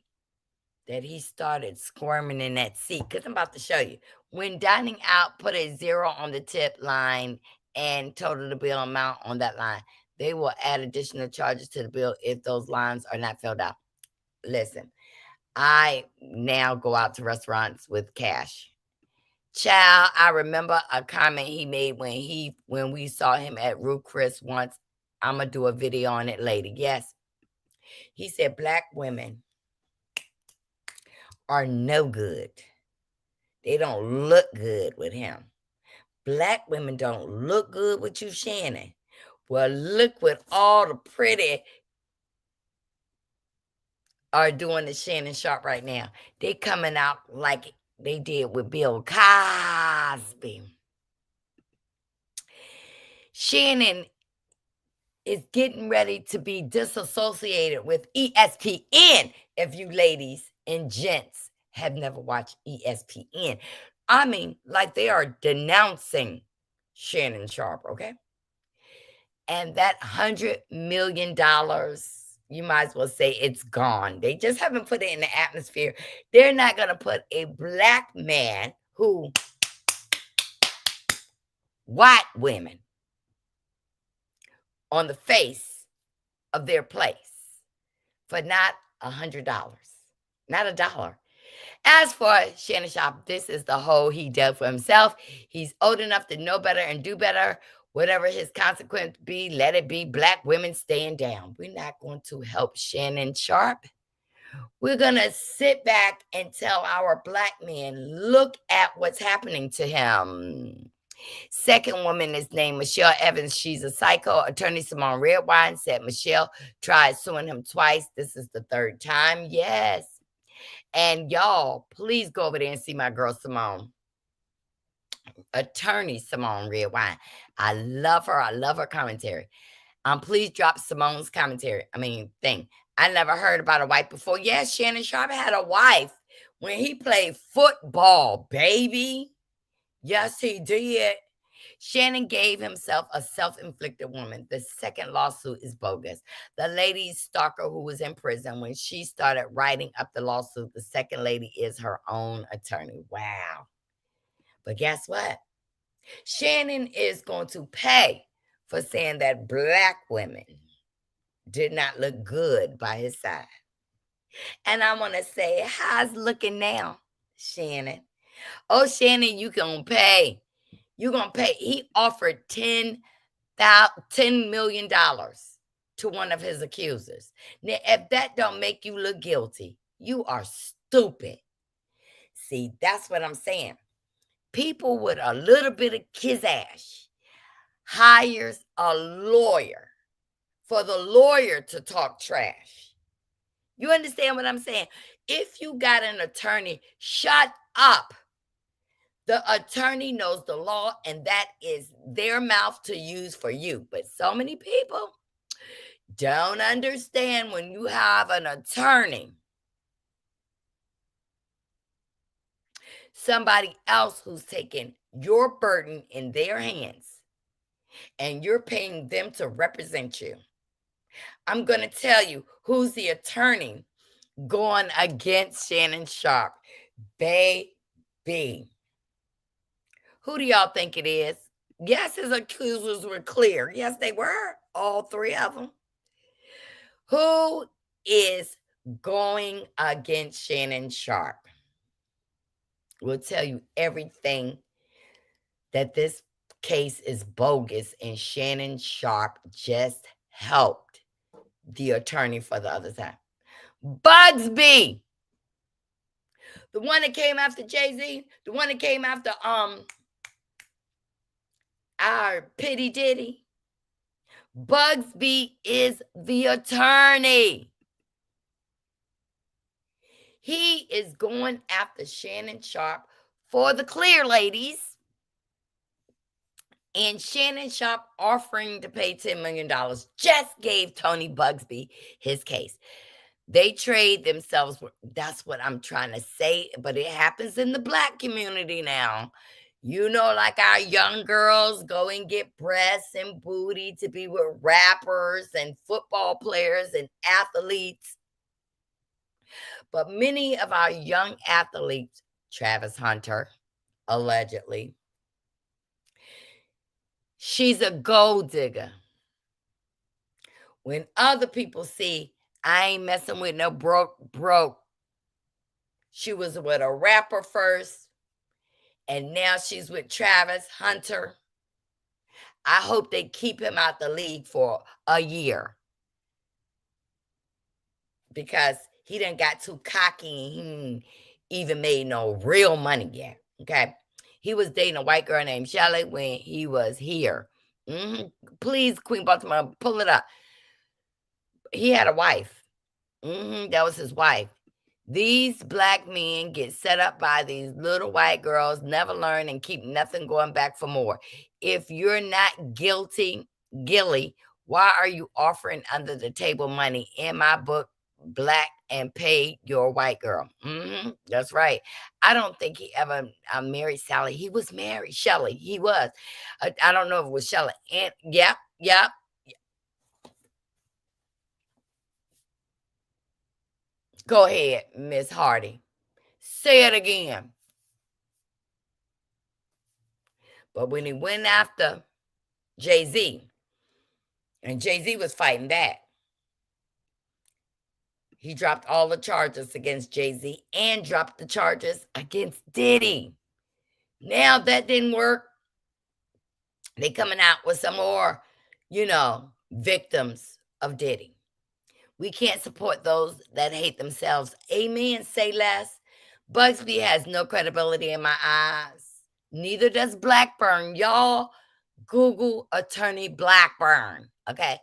that he started squirming in that seat. Because I'm about to show you. When dining out, put a 0 on the tip line and total the bill amount on that line. They will add additional charges to the bill if those lines are not filled out. Listen, I now go out to restaurants with cash. Child, I remember a comment he made when we saw him at Ruth Chris once. I'm going to do a video on it later. Yes. He said black women are no good. They don't look good with him. Black women don't look good with you, Shannon. Well, look what all the pretty are doing to Shannon Sharpe right now. They coming out like they did with Bill Cosby. Shannon is getting ready to be disassociated with ESPN. If you ladies and gents have never watched ESPN, I mean, like they are denouncing Shannon Sharpe, okay? And that $100 million, you might as well say it's gone. They just haven't put it in the atmosphere. They're not going to put a black man who white women on the face of their place for not $100, not $1. As for Shannon Sharpe, this is the hole he dug for himself. He's old enough to know better and do better. Whatever his consequence be, let it be. Black women staying down. We're not going to help Shannon Sharpe. We're going to sit back and tell our black men, look at what's happening to him. Second woman is named Michelle Evans. She's a psycho. Attorney Simone Redwine said Michelle tried suing him twice. This is the third time. Yes. And y'all, please go over there and see my girl Simone. Attorney Simone Redwine. I love her. I love her commentary. Please drop Simone's commentary. Thing. I never heard about a wife before. Yes, Shannon Sharpe had a wife when he played football, baby. Yes, he did. Shannon gave himself a self-inflicted woman. The second lawsuit is bogus. The lady stalker who was in prison, when she started writing up the lawsuit, the second lady is her own attorney. Wow. But guess what? Shannon is going to pay for saying that black women did not look good by his side. And I want to say, how's looking now, Shannon? Oh, Shannon, you going to pay. You're going to pay. He offered $10 million to one of his accusers. Now, if that don't make you look guilty, you are stupid. See, that's what I'm saying. People with a little bit of kizash hires a lawyer for the lawyer to talk trash. You understand what I'm saying? If you got an attorney, shut up. The attorney knows the law, and that is their mouth to use for you. But so many people don't understand when you have an attorney, somebody else who's taking your burden in their hands, and you're paying them to represent you. I'm going to tell you who's the attorney going against Shannon Sharpe. Baby. Who do y'all think it is? Yes, his accusers were clear. Yes, they were. All three of them. Who is going against Shannon Sharpe? We'll tell you everything that this case is bogus, and Shannon Sharpe just helped the attorney for the other side. Bugsby, the one that came after Jay-Z, the one that came after our Pitty Diddy. Bugsby is the attorney. He is going after Shannon Sharpe for the clear, ladies. And Shannon Sharpe offering to pay $10 million just gave Tony Bugsby his case. They trade themselves. That's what I'm trying to say. But it happens in the Black community now. You know, like our young girls go and get breasts and booty to be with rappers and football players and athletes. But many of our young athletes, Travis Hunter, allegedly, she's a gold digger. When other people see, I ain't messing with no broke. She was with a rapper first, and now she's with Travis Hunter. I hope they keep him out the league for a year, because he done got too cocky and he ain't even made no real money yet. Okay. He was dating a white girl named Shelly when he was here. Please, Queen Baltimore, pull it up. He had a wife. That was his wife. These Black men get set up by these little white girls, never learn, and keep nothing going back for more. If you're not guilty, why are you offering under the table money? In my book, Black and pay your white girl. That's right. I don't think he ever married Sally. He was married. Shelly. He was. I don't know if it was Shelly. And yep. Go ahead, Miss Hardy. Say it again. But when he went after Jay-Z, and Jay-Z was fighting back, he dropped all the charges against Jay-Z and dropped the charges against Diddy. Now that didn't work. They coming out with some more, victims of Diddy. We can't support those that hate themselves. Amen. Say less. Bugsby has no credibility in my eyes. Neither does Blackburn. Y'all Google attorney Blackburn. Okay.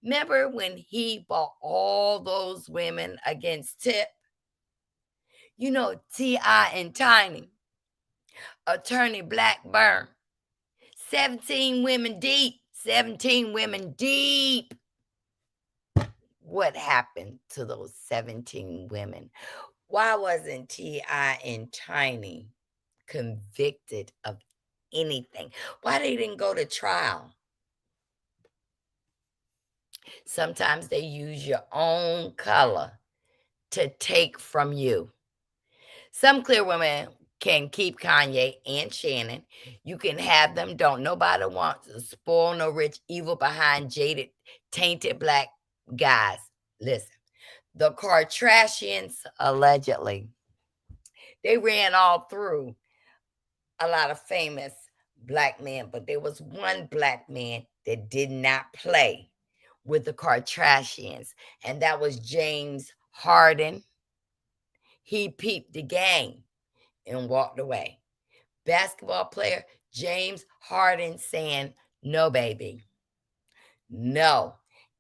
Remember when he bought all those women against Tip? T.I. and Tiny. Attorney Blackburn. 17 women deep. 17 women deep. What happened to those 17 women? Why wasn't T.I. and Tiny convicted of anything? Why they didn't go to trial? Sometimes they use your own color to take from you. Some clear women can keep Kanye and Shannon. You can have them. Don't nobody want to spoil no rich, evil, behind, jaded, tainted Black guys. Listen, the Kardashians, allegedly, they ran all through a lot of famous Black men, but there was one Black man that did not play with the Kardashians, and that was James Harden. He peeped the game and walked away. Basketball player James Harden saying, no, baby. No.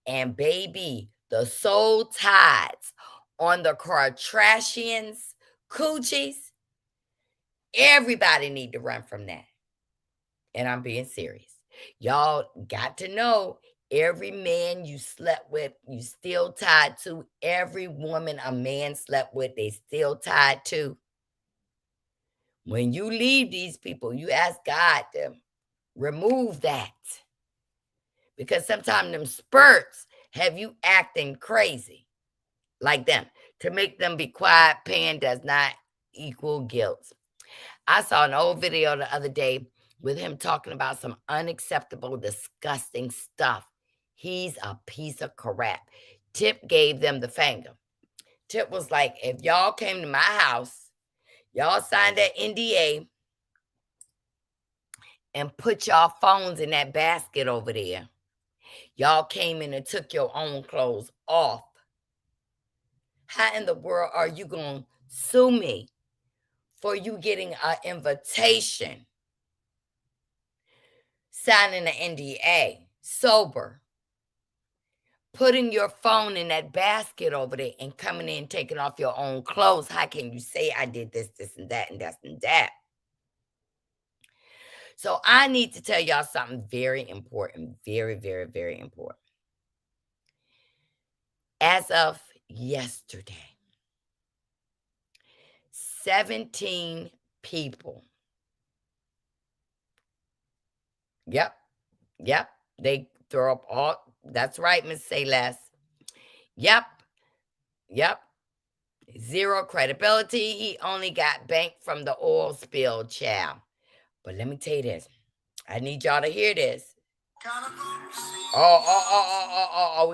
And baby, the soul tides on the Kardashians' coochies, everybody need to run from that. And I'm being serious. Y'all got to know Every man you slept with, you still tied to. Every woman a man slept with, they still tied to. When you leave these people, you ask God to remove that. Because sometimes them spurts have you acting crazy like them. To make them be quiet, pain does not equal guilt. I saw an old video the other day with him talking about some unacceptable, disgusting stuff. He's a piece of crap. Tip gave them the finger. Tip was like, if y'all came to my house, y'all signed that NDA and put y'all phones in that basket over there. Y'all came in and took your own clothes off. How in the world are you going to sue me for you getting an invitation, signing an NDA, sober, putting your phone in that basket over there and coming in taking off your own clothes? How can you say I did this, this, and that, and that, and that? So I need to tell y'all something very important, very, very, very important. As of yesterday, 17 people. Yep. They throw up all. That's right, Miss Say Less. Yep. Zero credibility. He only got banked from the oil spill, child. But let me tell you this. I need y'all to hear this. We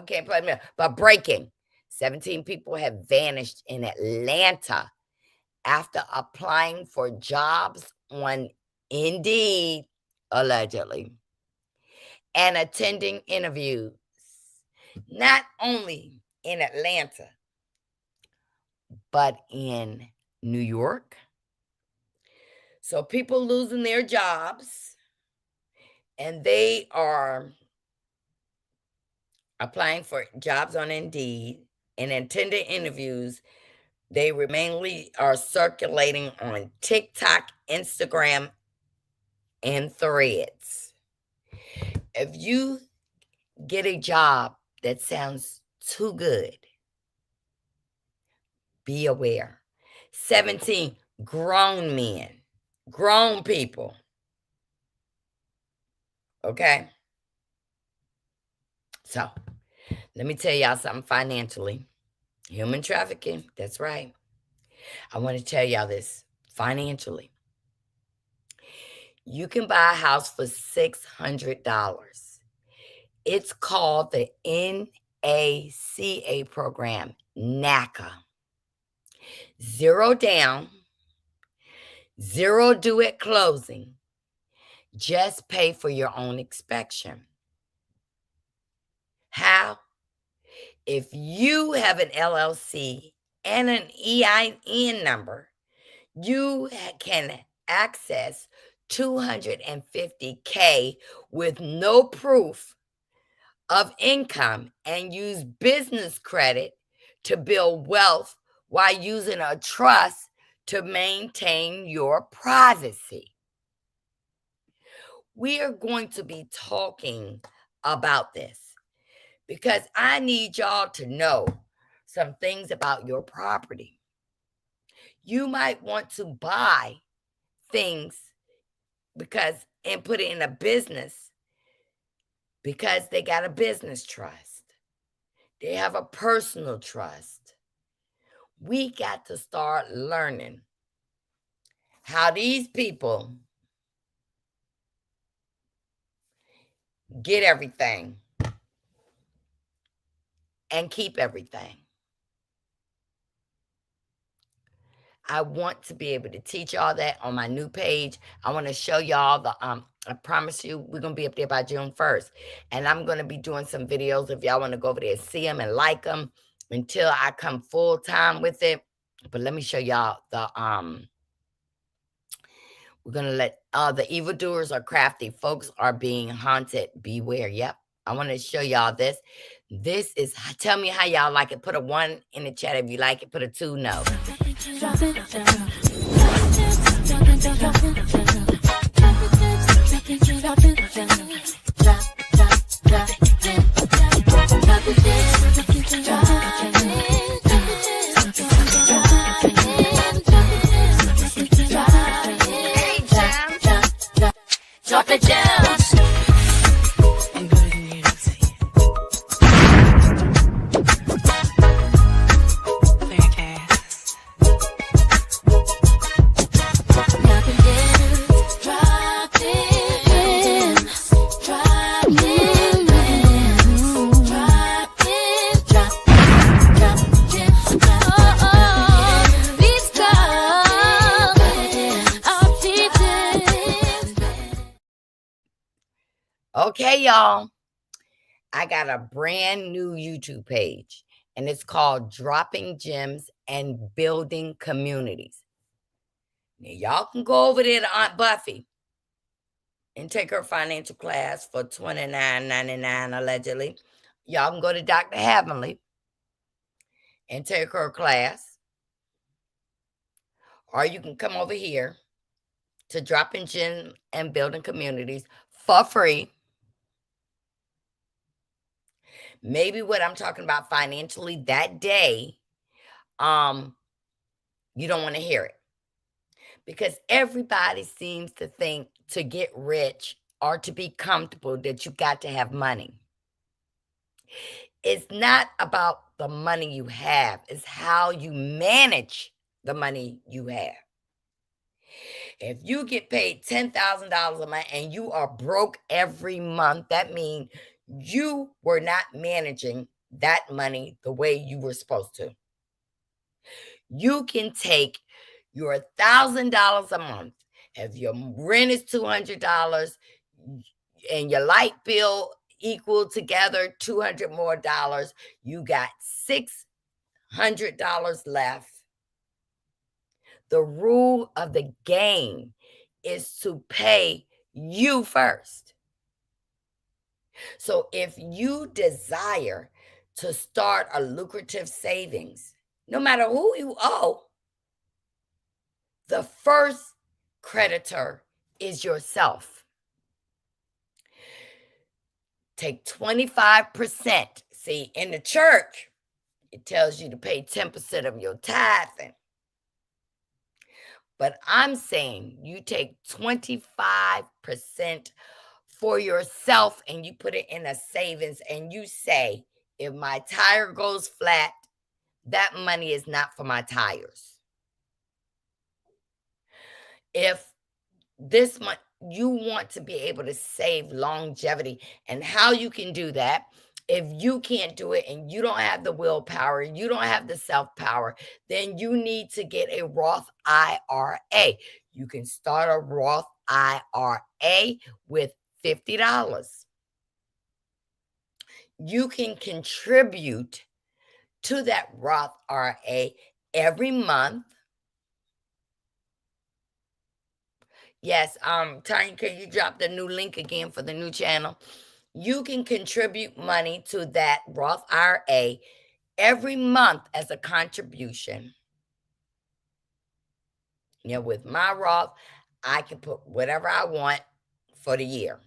can't play it. But breaking. 17 people have vanished in Atlanta after applying for jobs on Indeed, allegedly, and attending interviews, not only in Atlanta, but in New York. So people losing their jobs, and they are applying for jobs on Indeed and attending interviews. They mainly are circulating on TikTok, Instagram, and Threads. If you get a job that sounds too good, be aware. 17 grown men, grown people. Okay? So, let me tell y'all something financially. Human trafficking, that's right. I want to tell y'all this financially. You can buy a house for $600. It's called the NACA program, NACA. 0 down, 0 due at closing. Just pay for your own inspection. How? If you have an LLC and an EIN number, you can access $250K with no proof of income and use business credit to build wealth while using a trust to maintain your privacy. We are going to be talking about this because I need y'all to know some things about your property. You might want to buy things and put it in a business because they got a business trust. They have a personal trust. We got to start learning how these people get everything and keep everything. I want to be able to teach y'all that on my new page. I want to show y'all I promise you, we're going to be up there by June 1st. And I'm going to be doing some videos if y'all want to go over there and see them and like them until I come full time with it. But let me show y'all we're going to let, the evildoers are crafty. Folks are being haunted. Beware. Yep. I want to show y'all this. This is, tell me how y'all like it. Put a 1 in the chat if you like it. Put a 2, no. Okay, y'all. I got a brand new YouTube page, and it's called Dropping Gems and Building Communities. Now, y'all can go over there to Aunt Buffy and take her financial class for $29.99 allegedly. Y'all can go to Dr. Heavenly and take her class. Or you can come over here to Dropping Gems and Building Communities for free. Maybe what I'm talking about financially that day, you don't want to hear it. Because everybody seems to think to get rich or to be comfortable that you got to have money. It's not about the money you have, it's how you manage the money you have. If you get paid $10,000 a month and you are broke every month, that means you were not managing that money the way you were supposed to. You can take your $1,000 a month. If your rent is $200 and your light bill equal together $200 more, you got $600 left. The rule of the game is to pay you first. So if you desire to start a lucrative savings, no matter who you owe, the first creditor is yourself. Take 25%. See, in the church, it tells you to pay 10% of your tithing. But I'm saying you take 25% for yourself and you put it in a savings and you say, if my tire goes flat, that money is not for my tires. If this month you want to be able to save longevity, and how you can do that, if you can't do it and you don't have the willpower, you don't have the self-power, then you need to get a Roth IRA. You can start a Roth IRA with $50. You can contribute to that Roth IRA every month. Yes, Tanya, can you drop the new link again for the new channel? You can contribute money to that Roth IRA every month as a contribution. You know, with my Roth, I can put whatever I want for the year.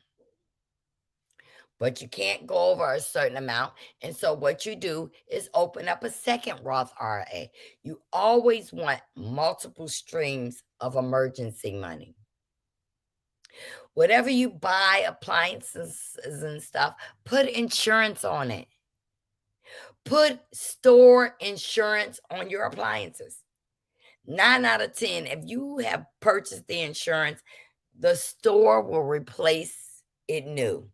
But you can't go over a certain amount. And so what you do is open up a second Roth IRA. You always want multiple streams of emergency money. Whatever you buy, appliances and stuff, put insurance on it. Put store insurance on your appliances. 9 out of 10, if you have purchased the insurance, the store will replace it new.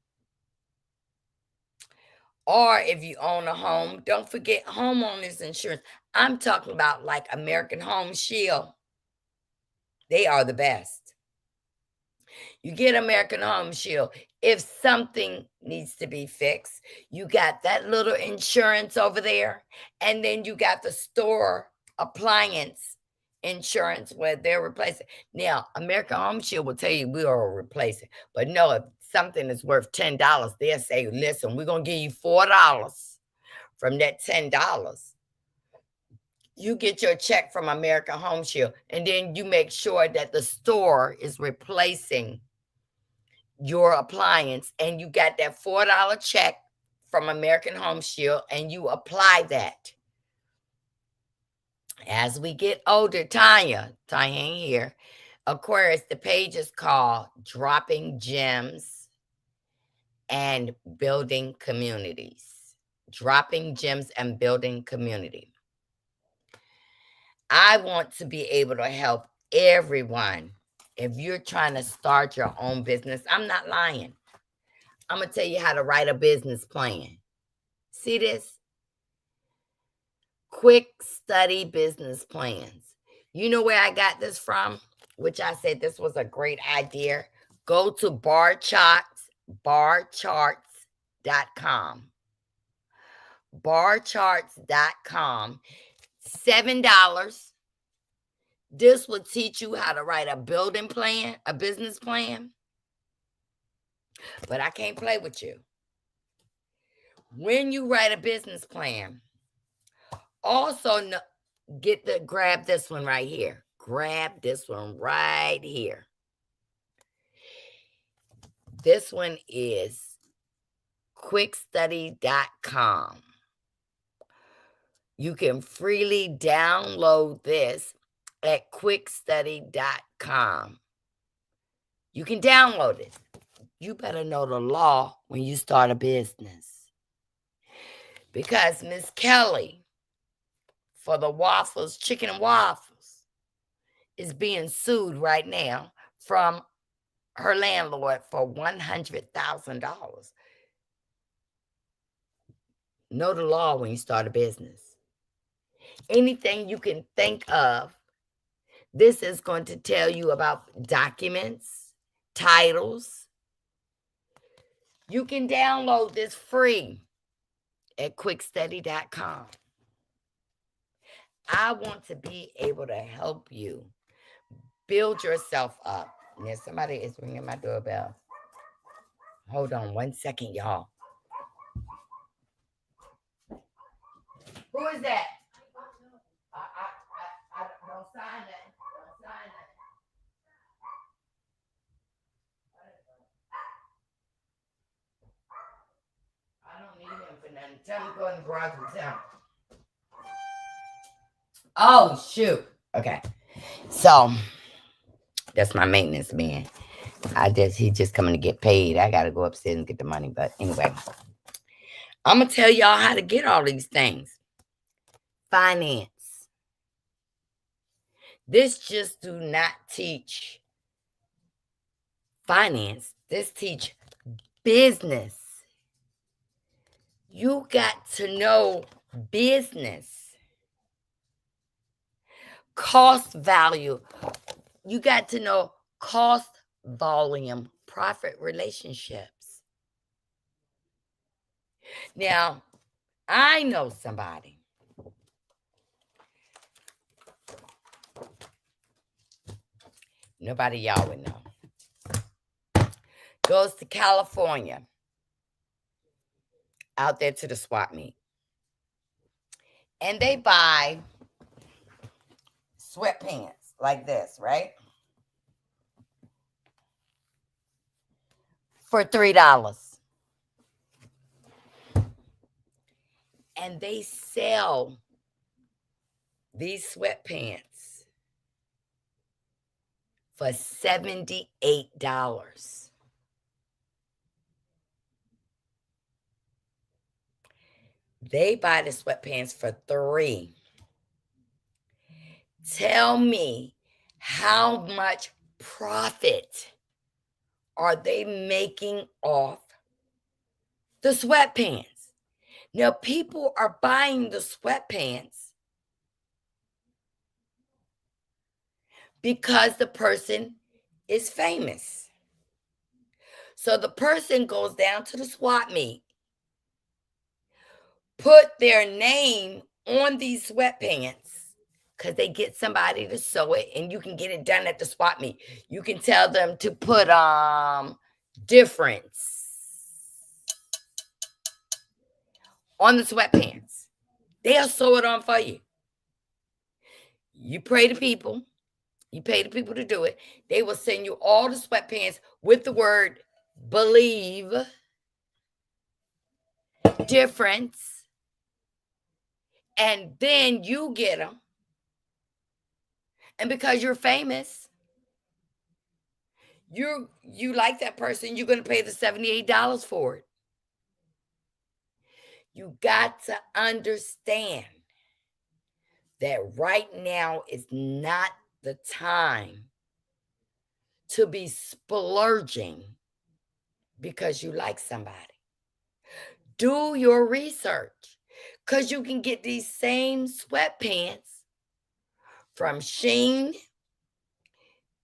Or if you own a home, don't forget homeowners insurance. I'm talking about like American Home Shield. They are the best. You get American Home Shield. If something needs to be fixed, you got that little insurance over there. And then you got the store appliance insurance where they're replacing. Now, American Home Shield will tell you we are replacing. But no, if something is worth $10, they'll say, listen, we're going to give you $4 from that $10. You get your check from American Home Shield, and then you make sure that the store is replacing your appliance, and you got that $4 check from American Home Shield, and you apply that. As we get older, Tanya ain't here. Aquarius, the page is called Dropping Gems and Building Communities. Dropping Gems and Building Community. I want to be able to help everyone. If you're trying to start your own business, I'm not lying. I'm going to tell you how to write a business plan. See this? Quick study business plans. You know where I got this from? Which I said this was a great idea. Go to bar charts barcharts.com. Barcharts.com. $7. This will teach you how to write a building plan, a business plan. But I can't play with you. When you write a business plan, also grab this one right here. Grab this one right here. This one is quickstudy.com. You can freely download this at quickstudy.com. You can download it. You better know the law when you start a business. Because Miss Kelly, for the waffles, chicken and waffles, is being sued right now from her landlord for $100,000. Know the law when you start a business. Anything you can think of, this is going to tell you about documents, titles. You can download this free at quickstudy.com. I want to be able to help you build yourself up. Now, somebody is ringing my doorbell. Hold on 1 second, y'all. Who is that? I don't sign it. Don't sign it. I don't need him for nothing. Tell him to go in the garage and tell him. Oh, shoot. Okay. So, that's my maintenance man. He just coming to get paid. I got to go upstairs and get the money. But anyway, I'm going to tell y'all how to get all these things. Finance. This just do not teach finance. This teach business. You got to know business. Cost value. You got to know cost, volume, profit relationships. Now, I know somebody. Nobody y'all would know. Goes to California. Out there to the swap meet. And they buy sweatpants like this, right? For $3. And they sell these sweatpants for $78. They buy the sweatpants for $3. Tell me how much profit are they making off the sweatpants? Now, people are buying the sweatpants because the person is famous. So the person goes down to the swap meet, put their name on these sweatpants because they get somebody to sew it, and you can get it done at the swap meet. You can tell them to put difference on the sweatpants. They'll sew it on for you. You pay the people. You pay the people to do it. They will send you all the sweatpants with the word believe, difference, and then you get them. And because you're famous, you like that person, you're going to pay the $78 for it. You got to understand that right now is not the time to be splurging because you like somebody. Do your research, because you can get these same sweatpants from Shein,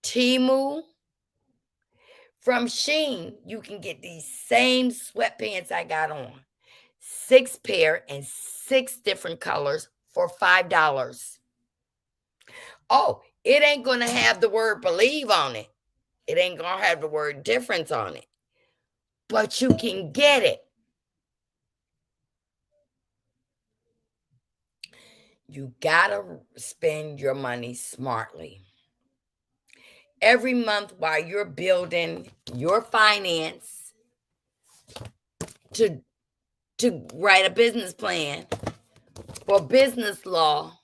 Temu, From Shein, you can get these same sweatpants I got on. 6 pair in 6 different colors for $5. Oh, it ain't going to have the word believe on it. It ain't going to have the word difference on it. But you can get it. You got to spend your money smartly. Every month while you're building your finance to write a business plan for business law,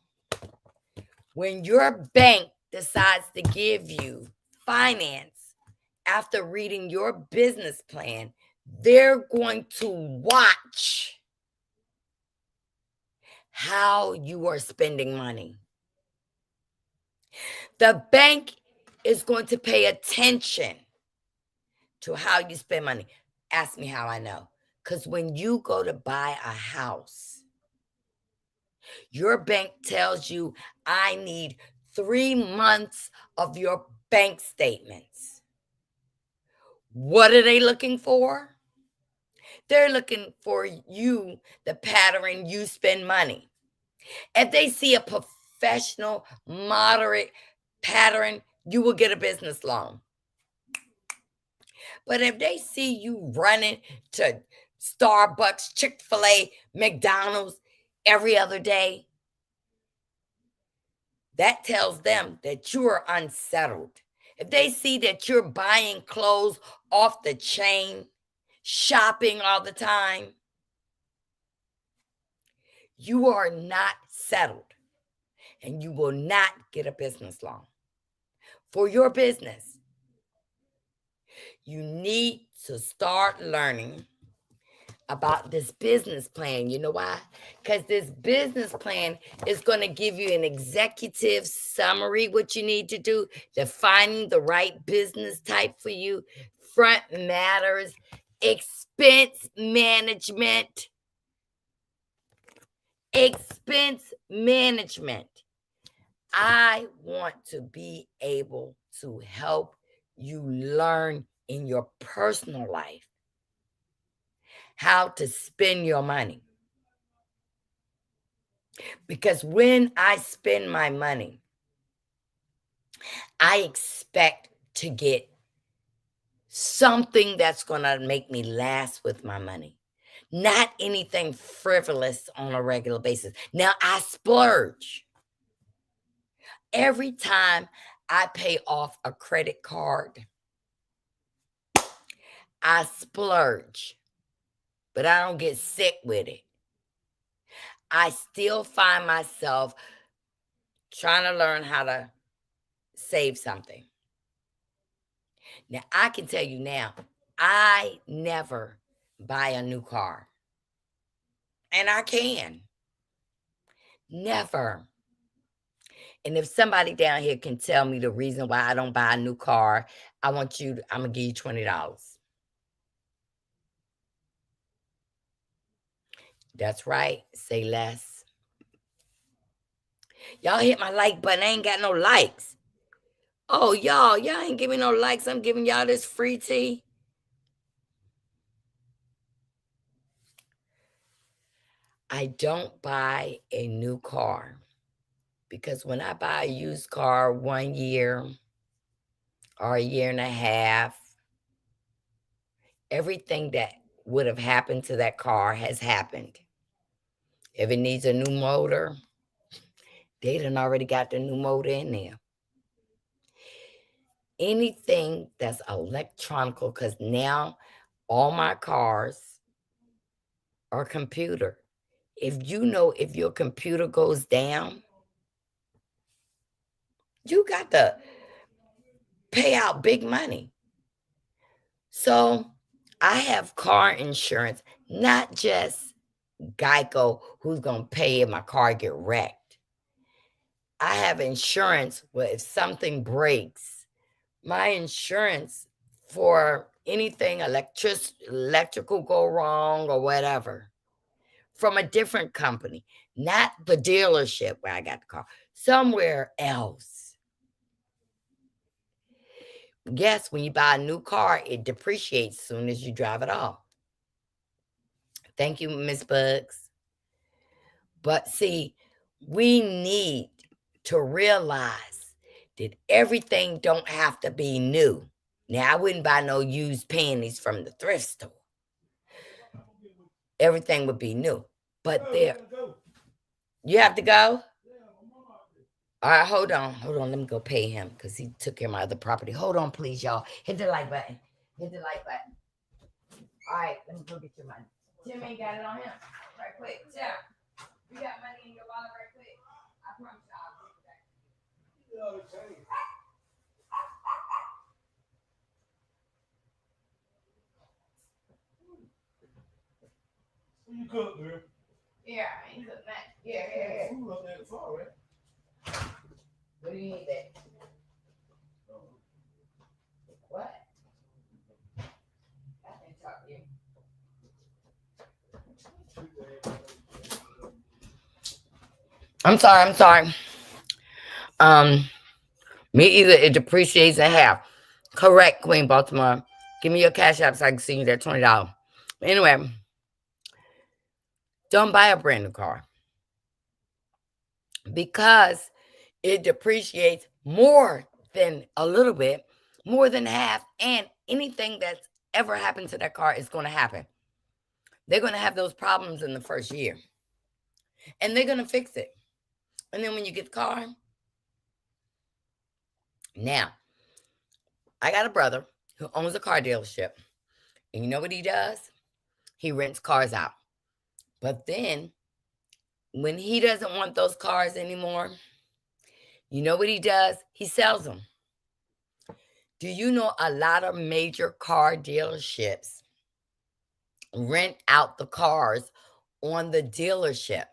when your bank decides to give you finance after reading your business plan, they're going to watch how you are spending money. The bank is going to pay attention to how you spend money. Ask me how I know. Because when you go to buy a house, your bank tells you, I need 3 months of your bank statements. What are they looking for? They're looking for you, the pattern you spend money. If they see a professional, moderate pattern, you will get a business loan. But if they see you running to Starbucks, Chick-fil-A, McDonald's every other day, that tells them that you are unsettled. If they see that you're buying clothes off the chain, shopping all the time, you are not settled and you will not get a business loan. For your business, you need to start learning about this business plan. You know why? Because this business plan is going to give you an executive summary, what you need to do, defining the right business type for you, front matters, expense management. Expense management. I want to be able to help you learn in your personal life how to spend your money. Because when I spend my money, I expect to get something that's going to make me last with my money. Not anything frivolous on a regular basis. Now, I splurge. Every time I pay off a credit card, I splurge, but I don't get sick with it. I still find myself trying to learn how to save something. Now, I can tell you now, I never buy a new car. And I can. Never. And if somebody down here can tell me the reason why I don't buy a new car, I'm going to give you $20. That's right. Say less. Y'all hit my like button. I ain't got no likes. Oh, y'all ain't giving no likes. I'm giving y'all this free tea. I don't buy a new car because when I buy a used car 1 year or a year and a half, everything that would have happened to that car has happened. If it needs a new motor, they done already got the new motor in there. Anything that's electronical, because now all my cars are computer. If your computer goes down, you got to pay out big money. So I have car insurance, not just Geico, who's going to pay if my car get wrecked. I have insurance where if something breaks, my insurance for anything electrical go wrong or whatever, from a different company, not the dealership where I got the car, somewhere else. Yes, when you buy a new car, it depreciates as soon as you drive it off. Thank you, Miss Bugs. But see, we need to realize that everything don't have to be new. Now, I wouldn't buy no used panties from the thrift store. Everything would be new. But there, you have to go? All right, hold on. Let me go pay him because he took care of my other property. Hold on, please, y'all. Hit the like button. Hit the like button. All right, let me go get your money. Tim ain't got it on him. Right quick. Tim, you got money in your wallet right quick? I promise you I'll bring it back. You cook, girl. Yeah, I ain't cooking that. Yeah. Food up there far, right? What do you need that? What? I can't talk to you. I'm sorry. Me either. It depreciates in half. Correct, Queen Baltimore. Give me your cash app so I can send you that $20. Anyway, don't buy a brand new car because it depreciates more than a little bit, more than half, and anything that's ever happened to that car is going to happen. They're going to have those problems in the first year, and they're going to fix it. And then when you get the car, now, I got a brother who owns a car dealership, and you know what he does? He rents cars out. But then, when he doesn't want those cars anymore, you know what he does? He sells them. Do you know a lot of major car dealerships rent out the cars on the dealership?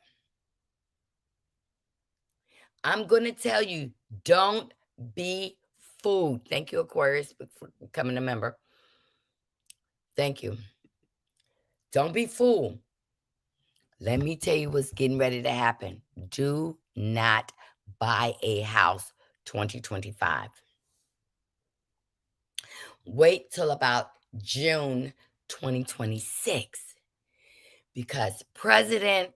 I'm going to tell you, don't be fooled. Thank you, Aquarius, for becoming a member. Thank you. Don't be fooled. Let me tell you what's getting ready to happen. Do not buy a house 2025. Wait till about June 2026 because President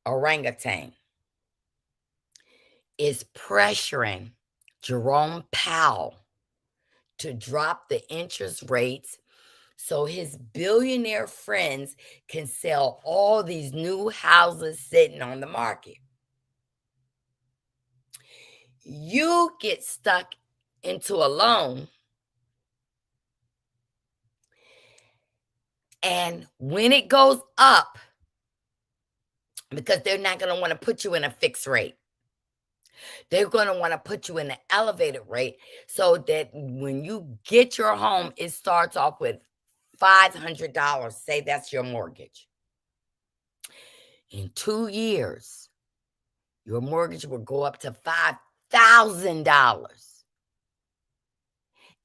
Orangutan is pressuring Jerome Powell to drop the interest rates so his billionaire friends can sell all these new houses sitting on the market. You get stuck into a loan, and when it goes up, because they're not going to want to put you in a fixed rate, they're going to want to put you in an elevated rate so that when you get your home, it starts off with $500. Say that's your mortgage. In 2 years, your mortgage will go up to $5,000.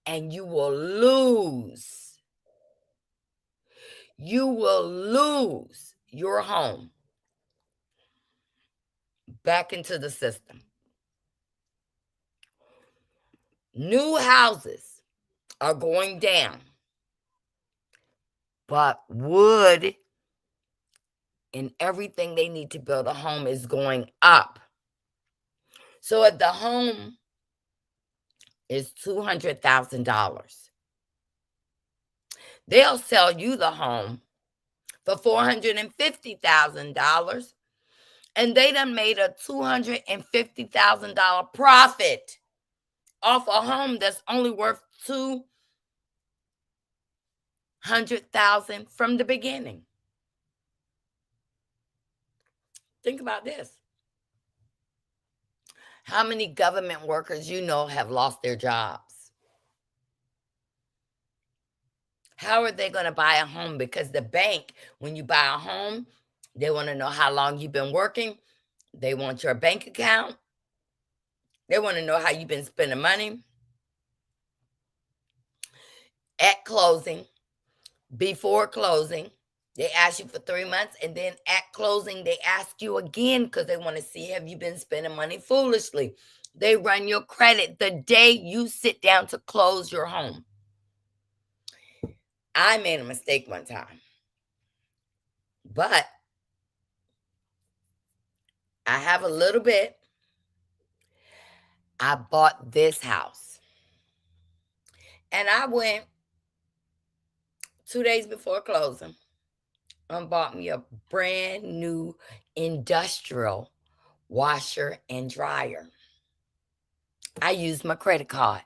And you will lose. You will lose your home back into the system. New houses are going down, but wood and everything they need to build a home is going up. So if the home is $200,000, they'll sell you the home for $450,000, and they done made a $250,000 profit off a home that's only worth $200,000 from the beginning. Think about this. How many government workers you know have lost their jobs? How are they going to buy a home? Because the bank, when you buy a home, they want to know how long you've been working. They want your bank account. They want to know how you've been spending money. At closing, before closing, they ask you for 3 months, and then at closing, they ask you again because they want to see have you been spending money foolishly. They run your credit the day you sit down to close your home. I made a mistake one time, but I have a little bit. I bought this house, and I went 2 days before closing and bought me a brand new industrial washer and dryer. I used my credit card.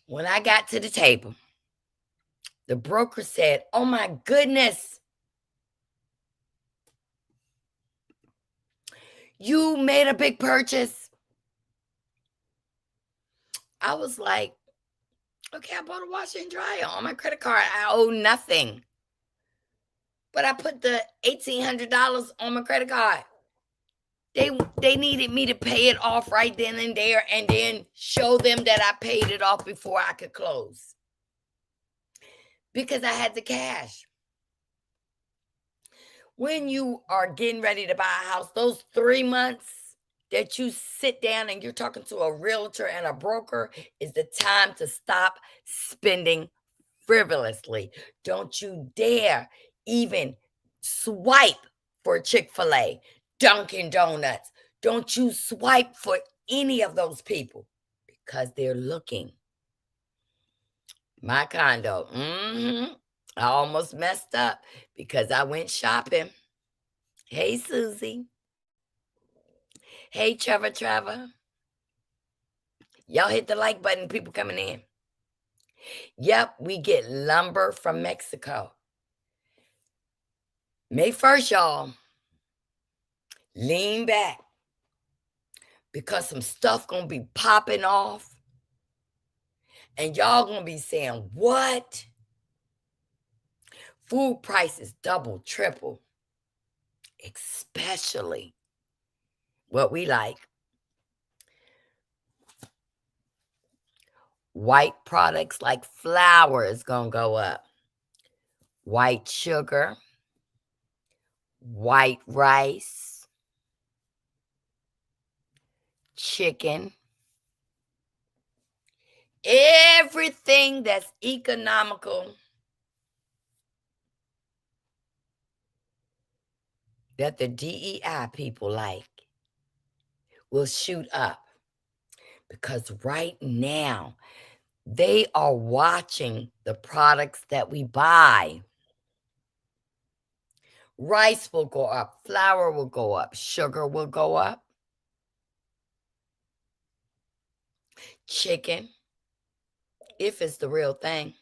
When I got to the table, the broker said, "Oh my goodness, you made a big purchase." I was like, okay, I bought a washer and dryer on my credit card. I owe nothing. But I put the $1,800 on my credit card. They needed me to pay it off right then and there and then show them that I paid it off before I could close. Because I had the cash. When you are getting ready to buy a house, those 3 months that you sit down and you're talking to a realtor and a broker is the time to stop spending frivolously. Don't you dare even swipe for Chick-fil-A, Dunkin' Donuts. Don't you swipe for any of those people because they're looking. My condo, I almost messed up because I went shopping. Hey, Susie. Hey, Trevor. Y'all hit the like button, people coming in. Yep, we get lumber from Mexico. May 1st, y'all. Lean back because some stuff gonna be popping off. And y'all gonna be saying, what? Food prices double, triple. Especially what we like. White products like flour is gonna go up. White sugar, white rice, chicken, everything that's economical that the DEI people like will shoot up. Because right now, they are watching the products that we buy. Rice will go up, flour will go up, sugar will go up, chicken, if it's the real thing,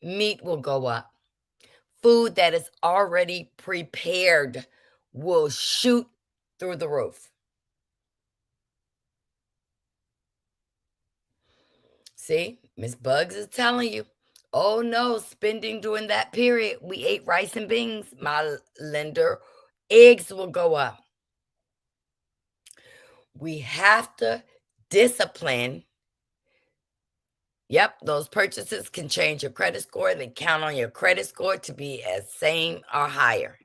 meat will go up. Food that is already prepared will shoot through the roof. See, Miss Bugs is telling you, oh no, spending during that period, we ate rice and beans, my lender, eggs will go up. We have to discipline. Yep, those purchases can change your credit score. They count on your credit score to be as same or higher.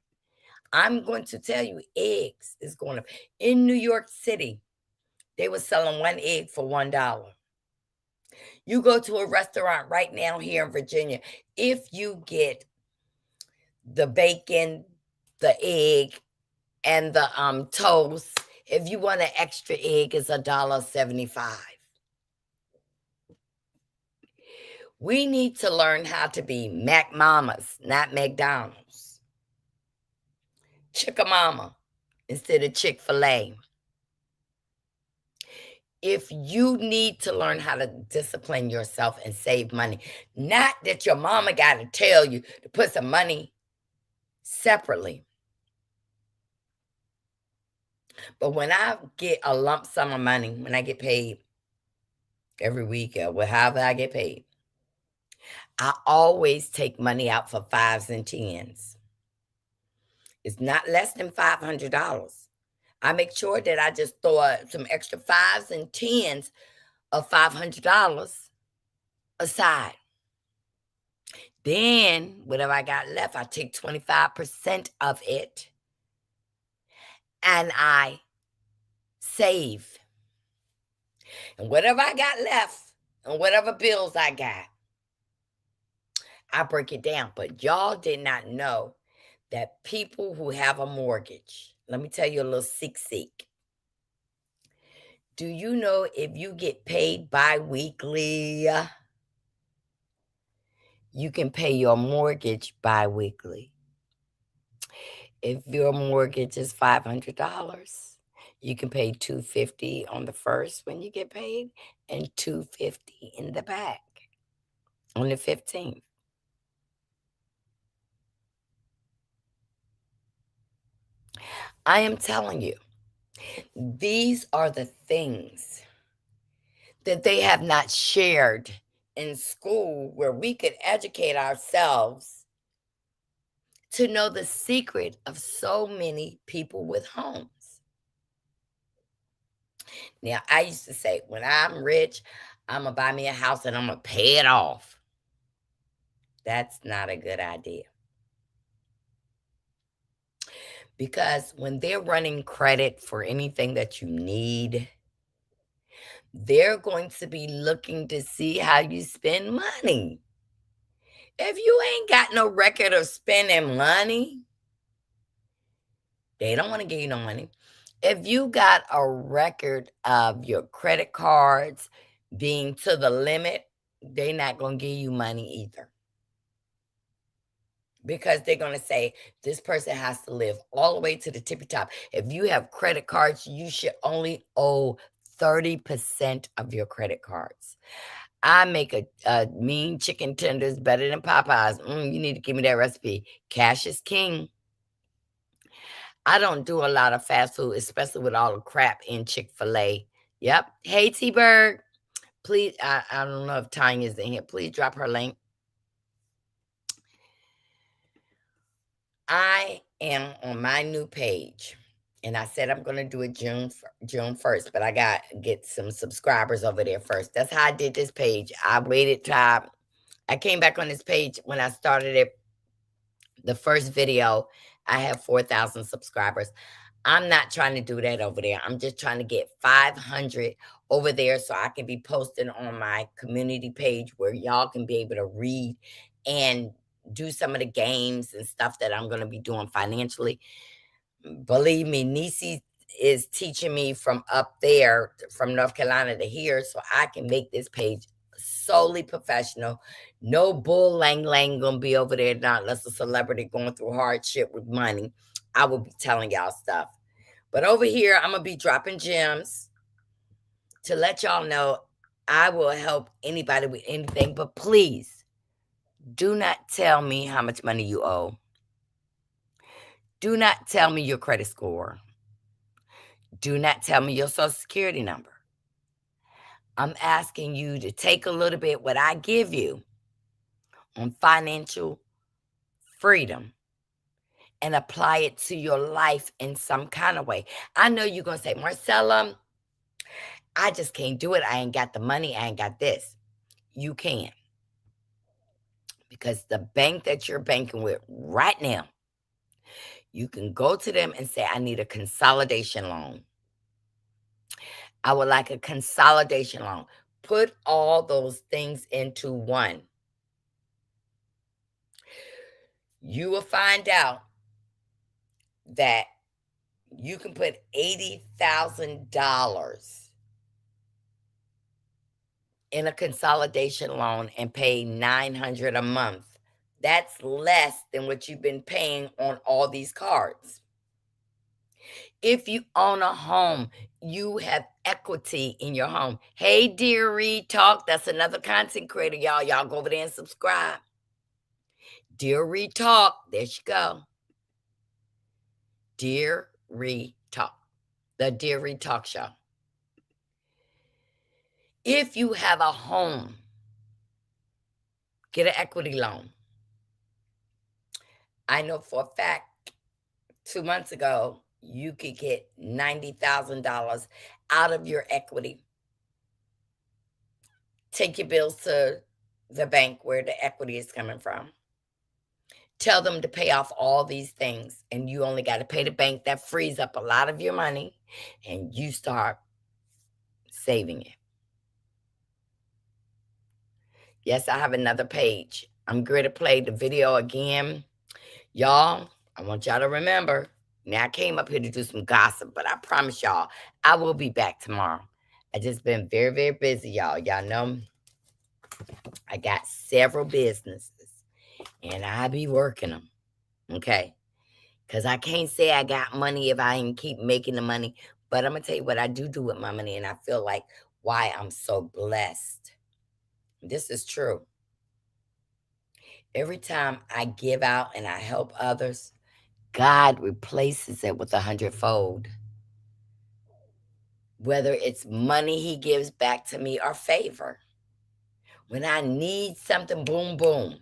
I'm going to tell you, eggs is going up. In New York City, they were selling one egg for $1. You go to a restaurant right now here in Virginia, if you get the bacon, the egg, and the toast, if you want an extra egg, it's $1.75. We need to learn how to be Mac Mamas, not McDonald's. Chickamama instead of Chick-fil-A. If you need to learn how to discipline yourself and save money, not that your mama got to tell you to put some money separately. But when I get a lump sum of money, when I get paid every week or however I get paid, I always take money out for 5s and 10s. It's not less than $500. I make sure that I just throw some extra 5s and 10s of $500 aside. Then, whatever I got left, I take 25% of it and I save. And whatever I got left and whatever bills I got, I break it down. But y'all did not know that people who have a mortgage, let me tell you a little secret. Do you know if you get paid bi-weekly, you can pay your mortgage bi-weekly? If your mortgage is $500, you can pay $250 on the first when you get paid and $250 in the back on the 15th. I am telling you, these are the things that they have not shared in school where we could educate ourselves to know the secret of so many people with homes. Now, I used to say, when I'm rich, I'm going to buy me a house and I'm going to pay it off. That's not a good idea. Because when they're running credit for anything that you need, they're going to be looking to see how you spend money. If you ain't got no record of spending money, they don't want to give you no money. If you got a record of your credit cards being to the limit, they're not going to give you money either. Because they're going to say, this person has to live all the way to the tippy top. If you have credit cards, you should only owe 30% of your credit cards. I make a mean chicken tenders better than Popeyes. You need to give me that recipe. Cash is king. I don't do a lot of fast food, especially with all the crap in Chick-fil-A. Yep. Hey, T-Bird. Please, I don't know if Tanya's in here. Please drop her link. I am on my new page, and I said I'm going to do it June 1st, but I got to get some subscribers over there first. That's how I did this page. I waited till I came back on this page when I started it. The first video, I have 4,000 subscribers. I'm not trying to do that over there. I'm just trying to get 500 over there so I can be posting on my community page where y'all can be able to read and do some of the games and stuff that I'm going to be doing financially. Believe me, Nisi is teaching me from up there, from North Carolina to here, so I can make this page solely professional. No bull lang lang gonna be over there not unless a celebrity going through hardship with money. I will be telling y'all stuff. But over here, I'm gonna be dropping gems to let y'all know I will help anybody with anything. But please, do not tell me how much money you owe. Do not tell me your credit score. Do not tell me your social security number. I'm asking you to take a little bit what I give you on financial freedom and apply it to your life in some kind of way. I know you're going to say, Marcella, I just can't do it. I ain't got the money. I ain't got this. You can. Because the bank that you're banking with right now, you can go to them and say, I need a consolidation loan. I would like a consolidation loan. Put all those things into one. You will find out that you can put $80,000 in a consolidation loan and pay $900 a month. That's less than what you've been paying on all these cards. If you own a home, you have equity in your home. Hey, Dear Reed Talk, that's another content creator, y'all. Y'all go over there and subscribe. Dear Reed Talk, there she go. Dear Reed Talk, the Dear Reed Talk Show. If you have a home, get an equity loan. I know for a fact 2 months ago, you could get $90,000 out of your equity. Take your bills to the bank where the equity is coming from. Tell them to pay off all these things, and you only got to pay the bank. That frees up a lot of your money, and you start saving it. Yes, I have another page. I'm going to play the video again. Y'all, I want y'all to remember, now I came up here to do some gossip, but I promise y'all, I will be back tomorrow. I just been very, very busy, y'all. Y'all know I got several businesses, and I be working them, okay? Because I can't say I got money if I ain't keep making the money. But I'm going to tell you what I do with my money, and I feel like why I'm so blessed. This is true. Every time I give out and I help others, God replaces it with 100-fold. Whether it's money he gives back to me or favor. When I need something, boom, boom.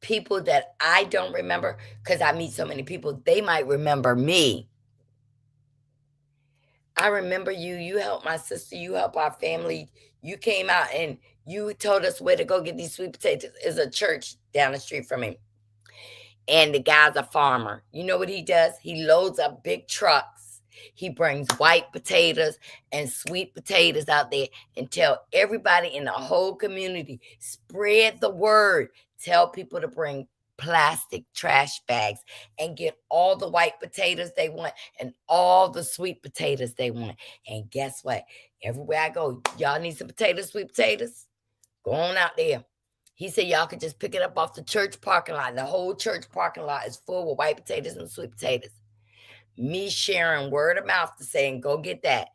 People that I don't remember, because I meet so many people, they might remember me. I remember you. You helped my sister. You helped our family. You came out and you told us where to go get these sweet potatoes. There's a church down the street from me. And the guy's a farmer. You know what he does? He loads up big trucks. He brings white potatoes and sweet potatoes out there and tell everybody in the whole community, spread the word. Tell people to bring plastic trash bags and get all the white potatoes they want and all the sweet potatoes they want. And guess what? Everywhere I go, y'all need some potatoes, sweet potatoes? Go on out there. He said y'all could just pick it up off the church parking lot. The whole church parking lot is full with white potatoes and sweet potatoes. Me sharing word of mouth to saying, go get that.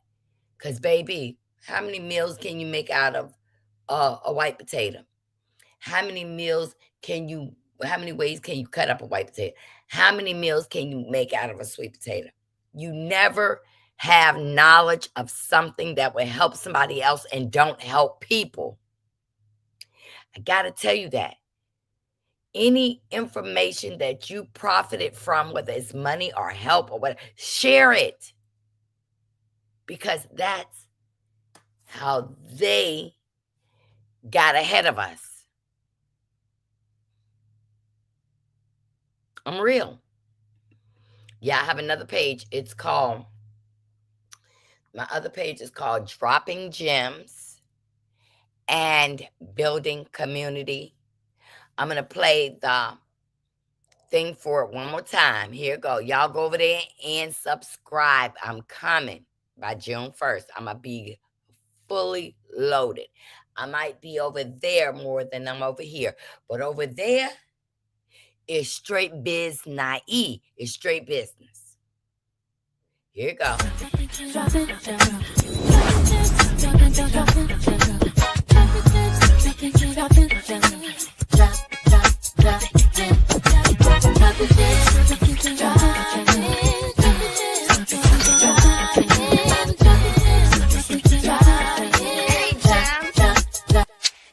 Because, baby, how many meals can you make out of a white potato? How many ways can you cut up a white potato? How many meals can you make out of a sweet potato? You never have knowledge of something that will help somebody else and don't help people. I got to tell you that. Any information that you profited from, whether it's money or help or whatever, share it. Because that's how they got ahead of us. I'm real. Yeah, I have another page. My other page is called Dropping Gems and Building Community. I'm going to play the thing for it one more time. Here you go. Y'all go over there and subscribe. I'm coming by June 1st. I'm going to be fully loaded. I might be over there more than I'm over here. But over there is straight biz naive. It's straight business. Here you go.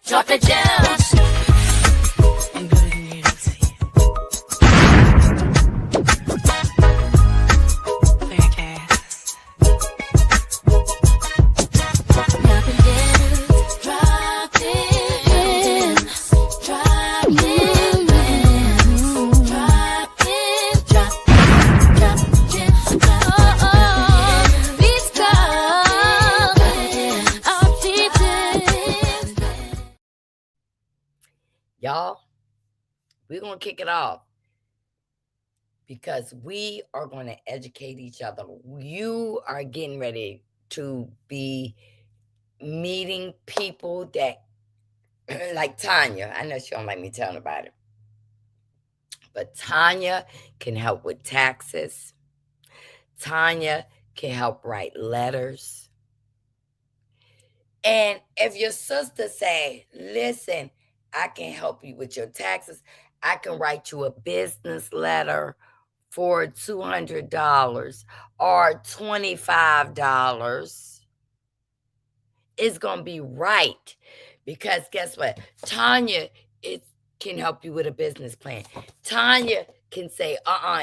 Drop the gems. Y'all, we're going to kick it off because we are going to educate each other. You are getting ready to be meeting people that, like Tanya, I know she don't like me telling about it, but Tanya can help with taxes. Tanya can help write letters. And if your sister say, listen, I can help you with your taxes, I can write you a business letter for $200 or $25. It's going to be right. Because guess what? Tanya can help you with a business plan. Tanya can say,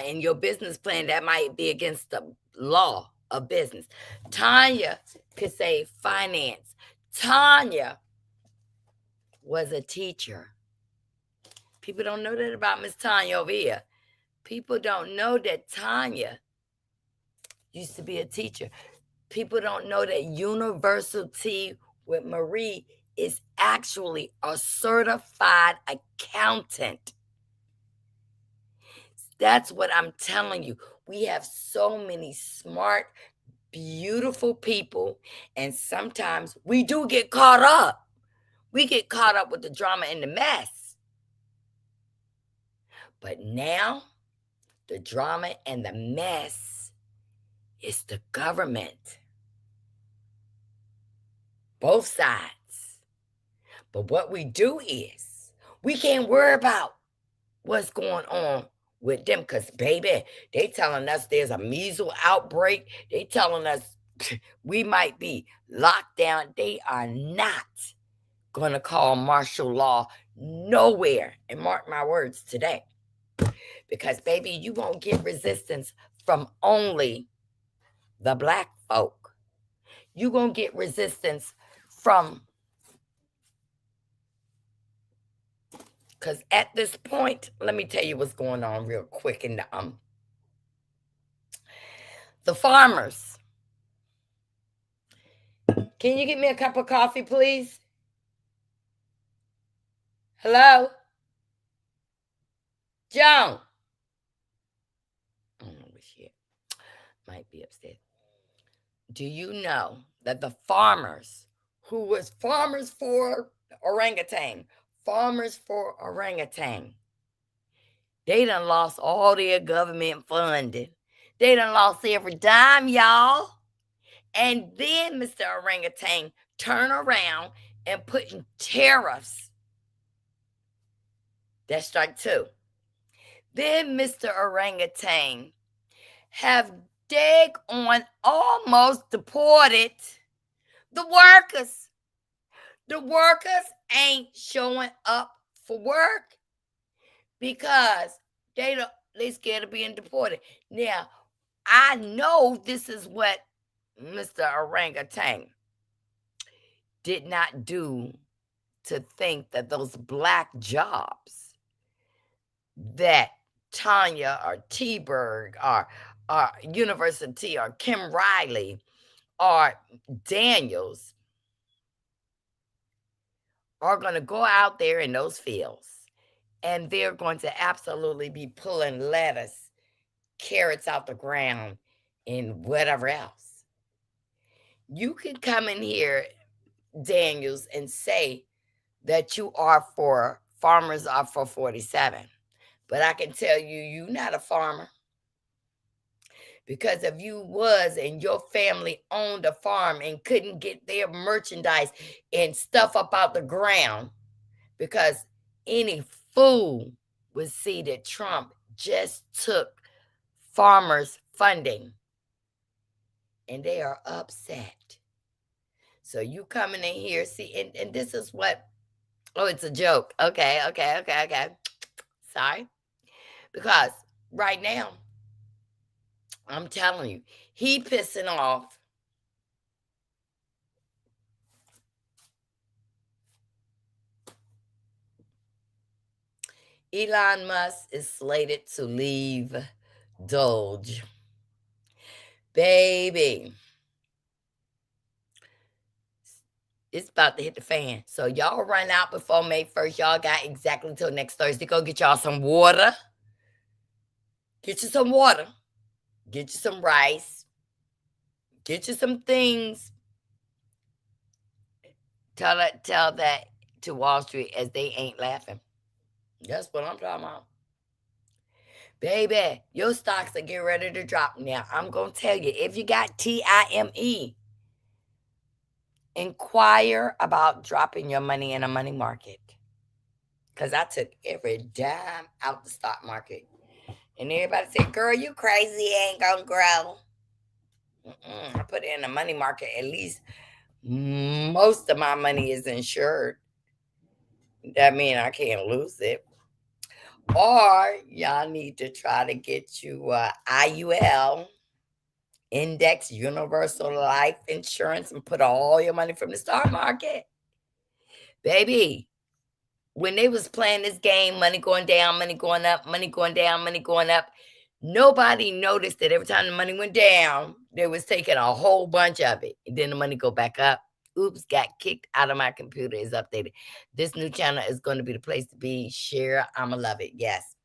in your business plan, that might be against the law of business. Tanya could say finance. Tanya was a teacher. People don't know that about Miss Tanya over here. People don't know that Tanya used to be a teacher. People don't know that Universal T with Marie is actually a certified accountant. That's what I'm telling you. We have so many smart, beautiful people, and sometimes we do get caught up. We get caught up with the drama and the mess. But now, the drama and the mess is the government. Both sides. But what we do is, we can't worry about what's going on with them, because, baby, they telling us there's a measles outbreak. They telling us we might be locked down. They are not going to call martial law nowhere. And mark my words today. Because, baby, you won't get resistance from only the black folk. You're going to get resistance from, because at this point, let me tell you what's going on real quick in the farmers. Can you get me a cup of coffee, please? Hello? Joan. I don't know where she is. Might be upstairs. Do you know that the farmers who was farmers for orangutan, they done lost all their government funding. They done lost every dime, y'all. And then Mr. Orangutan turn around and put in tariffs. That's strike two. Then Mr. Orangutan have on almost deported the workers. The workers ain't showing up for work because they scared of being deported. Now, I know this is what Mr. Orangutan did not do to think that those black jobs that Tanya or T-Berg or University or Kim Riley or Daniels are going to go out there in those fields and they're going to absolutely be pulling lettuce, carrots out the ground, and whatever else. You could come in here, Daniels, and say that you are for farmers are for 47. But I can tell you, you're not a farmer. Because if you was and your family owned a farm and couldn't get their merchandise and stuff up out the ground, because any fool would see that Trump just took farmers' funding and they are upset. So you coming in here, see, and this is what, oh, it's a joke. Okay. Sorry. Because right now, I'm telling you, he pissing off Elon Musk is slated to leave Doge. Baby, it's about to hit the fan. So y'all run out before May 1st. Y'all got exactly until next Thursday. Go get y'all some water. Get you some water. Get you some rice. Get you some things. Tell that to Wall Street as they ain't laughing. That's what I'm talking about. Baby, your stocks are getting ready to drop. Now, I'm going to tell you, if you got TIME, inquire about dropping your money in a money market. Because I took every dime out the stock market. And everybody said, girl, you crazy, ain't going to grow. I put it in a money market. At least most of my money is insured. That means I can't lose it. Or y'all need to try to get you IUL, Index Universal Life Insurance, and put all your money from the stock market. Baby, when they was playing this game, money going down, money going up, money going down, money going up, nobody noticed that every time the money went down, they was taking a whole bunch of it. And then the money go back up. Oops, got kicked out of my computer. Is updated. This new channel is going to be the place to be. Share. I'ma love it. Yes.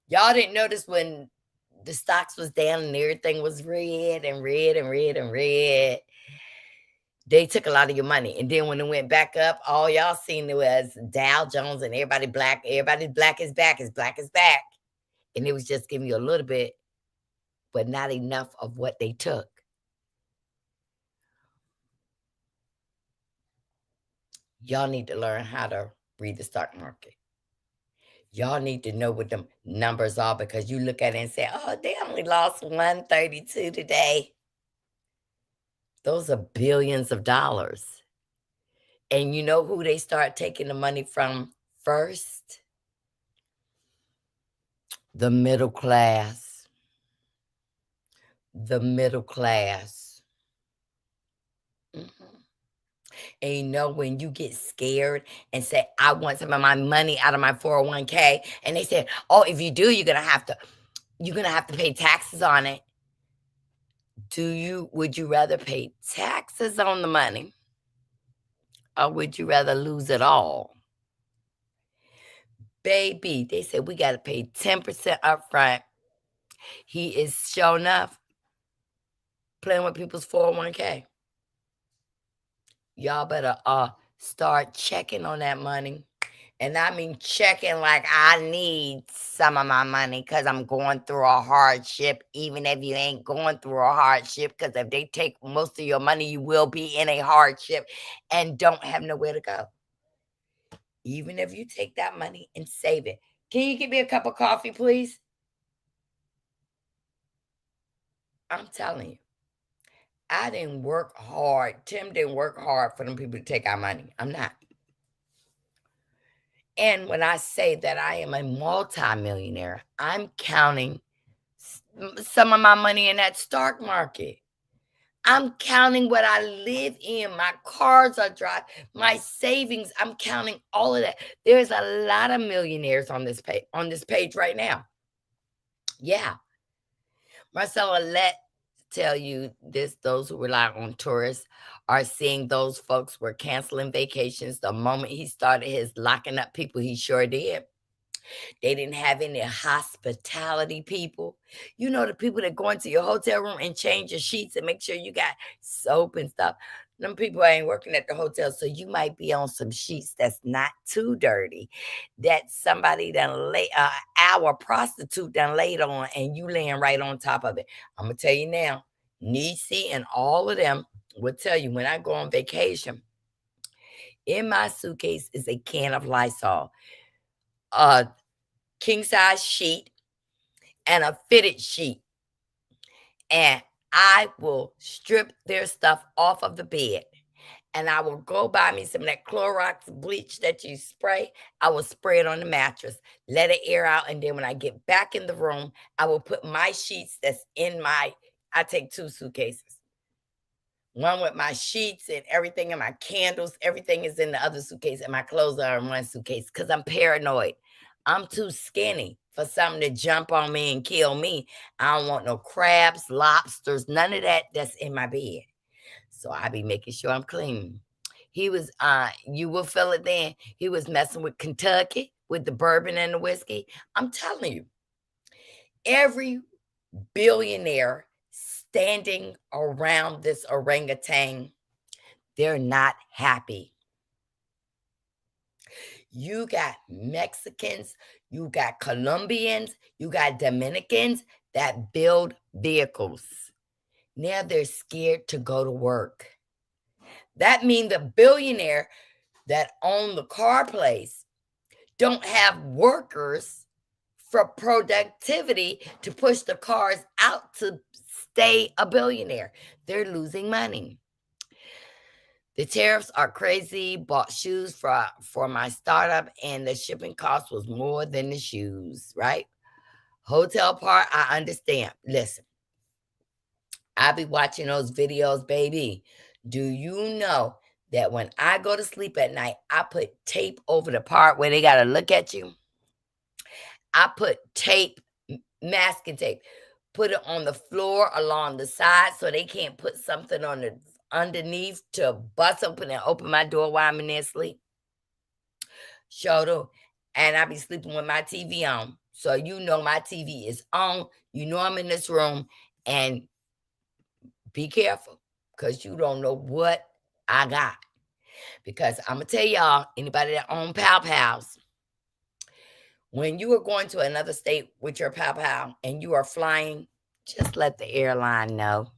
Y'all didn't notice when the stocks was down and everything was red and red and red and red. They took a lot of your money. And then when it went back up, all y'all seen was Dow Jones and everybody's black is back, is black is back. And it was just giving you a little bit, but not enough of what they took. Y'all need to learn how to read the stock market. Y'all need to know what the numbers are, because you look at it and say, oh, they only lost 132 today. Those are billions of dollars. And you know who they start taking the money from first? The middle class. The middle class. And you know, when you get scared and say, I want some of my money out of my 401k, and they say, oh, if you do, you're gonna have to pay taxes on it. Would you rather pay taxes on the money, or would you rather lose it all? Baby, they said we gotta pay 10% up front. He is sure enough playing with people's 401k. Y'all better start checking on that money. And I mean checking like I need some of my money because I'm going through a hardship, even if you ain't going through a hardship, because if they take most of your money, you will be in a hardship and don't have nowhere to go. Even if you take that money and save it. Can you give me a cup of coffee, please? I'm telling you, I didn't work hard. Tim didn't work hard for them people to take our money. I'm not. And when I say that I am a multimillionaire, I'm counting some of my money in that stock market. I'm counting what I live in. My cars are dry. My savings. I'm counting all of that. There's a lot of millionaires on this page right now. Yeah. Marcella, let tell you this, those who rely on tourists are seeing those folks were canceling vacations the moment he started his locking up people. He sure did. They didn't have any hospitality people. You know, the people that go into your hotel room and change your sheets and make sure you got soap and stuff. Them people ain't working at the hotel, so you might be on some sheets that's not too dirty, that somebody done our prostitute done laid on, and you laying right on top of it. I'm gonna tell you now, Niecy and all of them will tell you, when I go on vacation, in my suitcase is a can of Lysol, a king size sheet, and a fitted sheet. And I will strip their stuff off of the bed. And I will go buy me some of that Clorox bleach that you spray. I will spray it on the mattress, let it air out. And then when I get back in the room, I will put my sheets that's in I take 2 suitcases. One with my sheets and everything, and my candles, everything is in the other suitcase, and my clothes are in one suitcase because I'm paranoid. I'm too skinny for something to jump on me and kill me. I don't want no crabs, lobsters, none of that that's in my bed. So I be making sure I'm clean. He was, you will feel it then. He was messing with Kentucky with the bourbon and the whiskey. I'm telling you, every billionaire standing around this orangutan, they're not happy. You got Mexicans, you got Colombians, you got Dominicans that build vehicles. Now they're scared to go to work. That means the billionaire that own the car place don't have workers for productivity to push the cars out to stay a billionaire. They're losing money. The tariffs are crazy. Bought shoes for my startup, and the shipping cost was more than the shoes, right? Hotel part, I understand. Listen, I be watching those videos, baby. Do you know that when I go to sleep at night, I put tape over the part where they got to look at you. I put tape, masking tape, put it on the floor along the side so they can't put something on the underneath to bust open and open my door while I'm in there asleep. Sure do. And I be sleeping with my TV on. So you know my TV is on. You know I'm in this room. And be careful, because you don't know what I got. Because I'm going to tell y'all, anybody that own Pow Pals, when you are going to another state with your Pow Pal and you are flying, just let the airline know.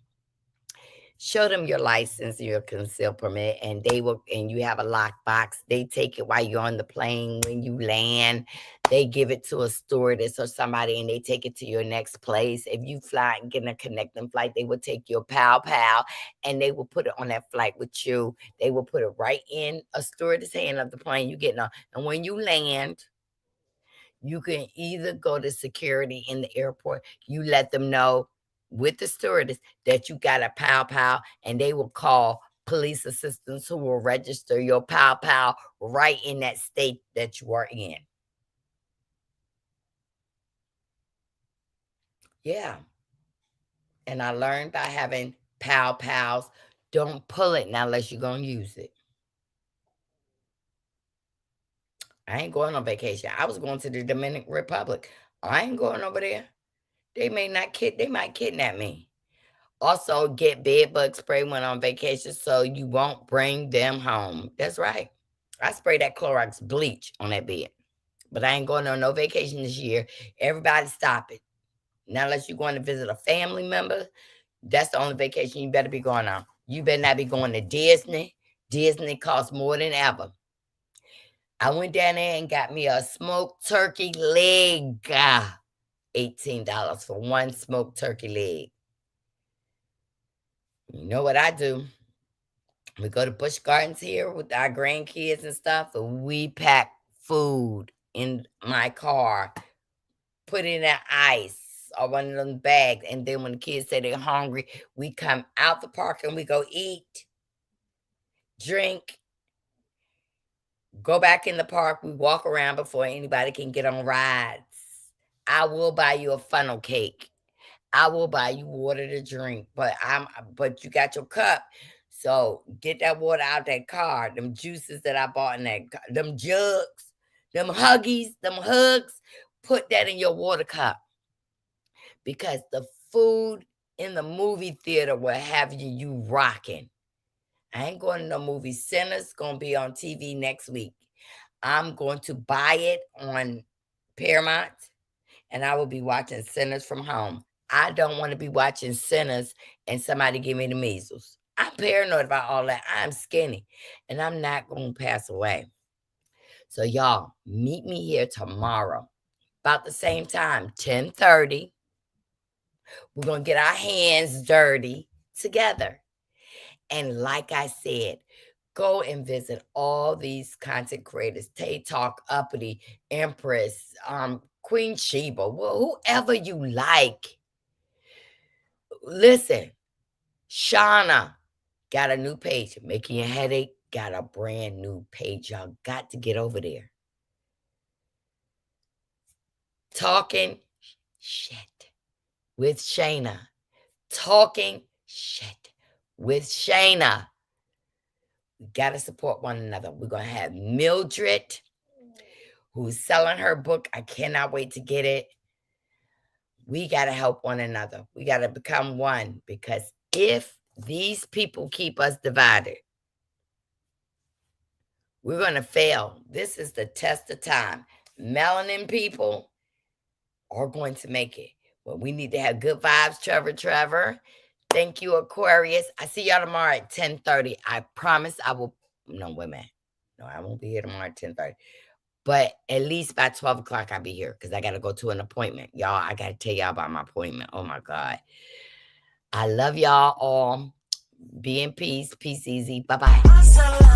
Show them your license, your concealed permit, and they will, and you have a lockbox. They take it while you're on the plane. When you land, they give it to a stewardess or somebody, and they take it to your next place. If you fly and get a connecting flight, they will take your Pow Pal, and they will put it on that flight with you. They will put it right in a stewardess' hand of the plane you getting on. And when you land, you can either go to security in the airport. You let them know with the stewardess that you got a Pow Pal, and they will call police assistants who will register your Pow Pal right in that state that you are in. Yeah. And I learned by having Pow Pals, don't pull it now unless you're going to use it. I ain't going on vacation. I was going to the Dominican Republic. I ain't going over there. They might kidnap me. Also, get bed bug spray when on vacation so you won't bring them home. That's right. I spray that Clorox bleach on that bed. But I ain't going on no vacation this year. Everybody stop it. Now, unless you're going to visit a family member, that's the only vacation you better be going on. You better not be going to Disney. Disney costs more than ever. I went down there and got me a smoked turkey leg. $18 for one smoked turkey leg. You know what I do? We go to Busch Gardens here with our grandkids and stuff, and we pack food in my car, put it in ice or one of them bags, and then when the kids say they're hungry, we come out the park and we go eat, drink, go back in the park. We walk around before anybody can get on rides. I will buy you a funnel cake. I will buy you water to drink, but you got your cup. So get that water out that car. Them juices that I bought in that, them jugs, them huggies, them hugs, put that in your water cup. Because the food in the movie theater will have you rocking. I ain't going to no movie. Sinners going to be on TV next week. I'm going to buy it on Paramount, and I will be watching Sinners from home. I don't want to be watching Sinners and somebody give me the measles. I'm paranoid about all that. I'm skinny, and I'm not going to pass away. So y'all, meet me here tomorrow, about the same time, 10:30. We're going to get our hands dirty together. And like I said, go and visit all these content creators, Tay Talk, Uppity, Empress, Queen Sheba, whoever you like. Listen, Shauna got a new page. Making Your Headache got a brand new page. Y'all got to get over there. Talking shit with Shayna. Talking shit with Shayna. We got to support one another. We're going to have Mildred, who's selling her book. I cannot wait to get it. We got to help one another. We got to become one, because if these people keep us divided, we're going to fail. This is the test of time. Melanin people are going to make it. Well, we need to have good vibes, Trevor. Thank you, Aquarius. I see y'all tomorrow at 10:30. I promise I will. No, wait a minute. No, I won't be here tomorrow at 10:30. But at least by 12 o'clock, I'll be here, because I got to go to an appointment. Y'all, I got to tell y'all about my appointment. Oh, my God. I love y'all all. Be in peace. Peace easy. Bye-bye.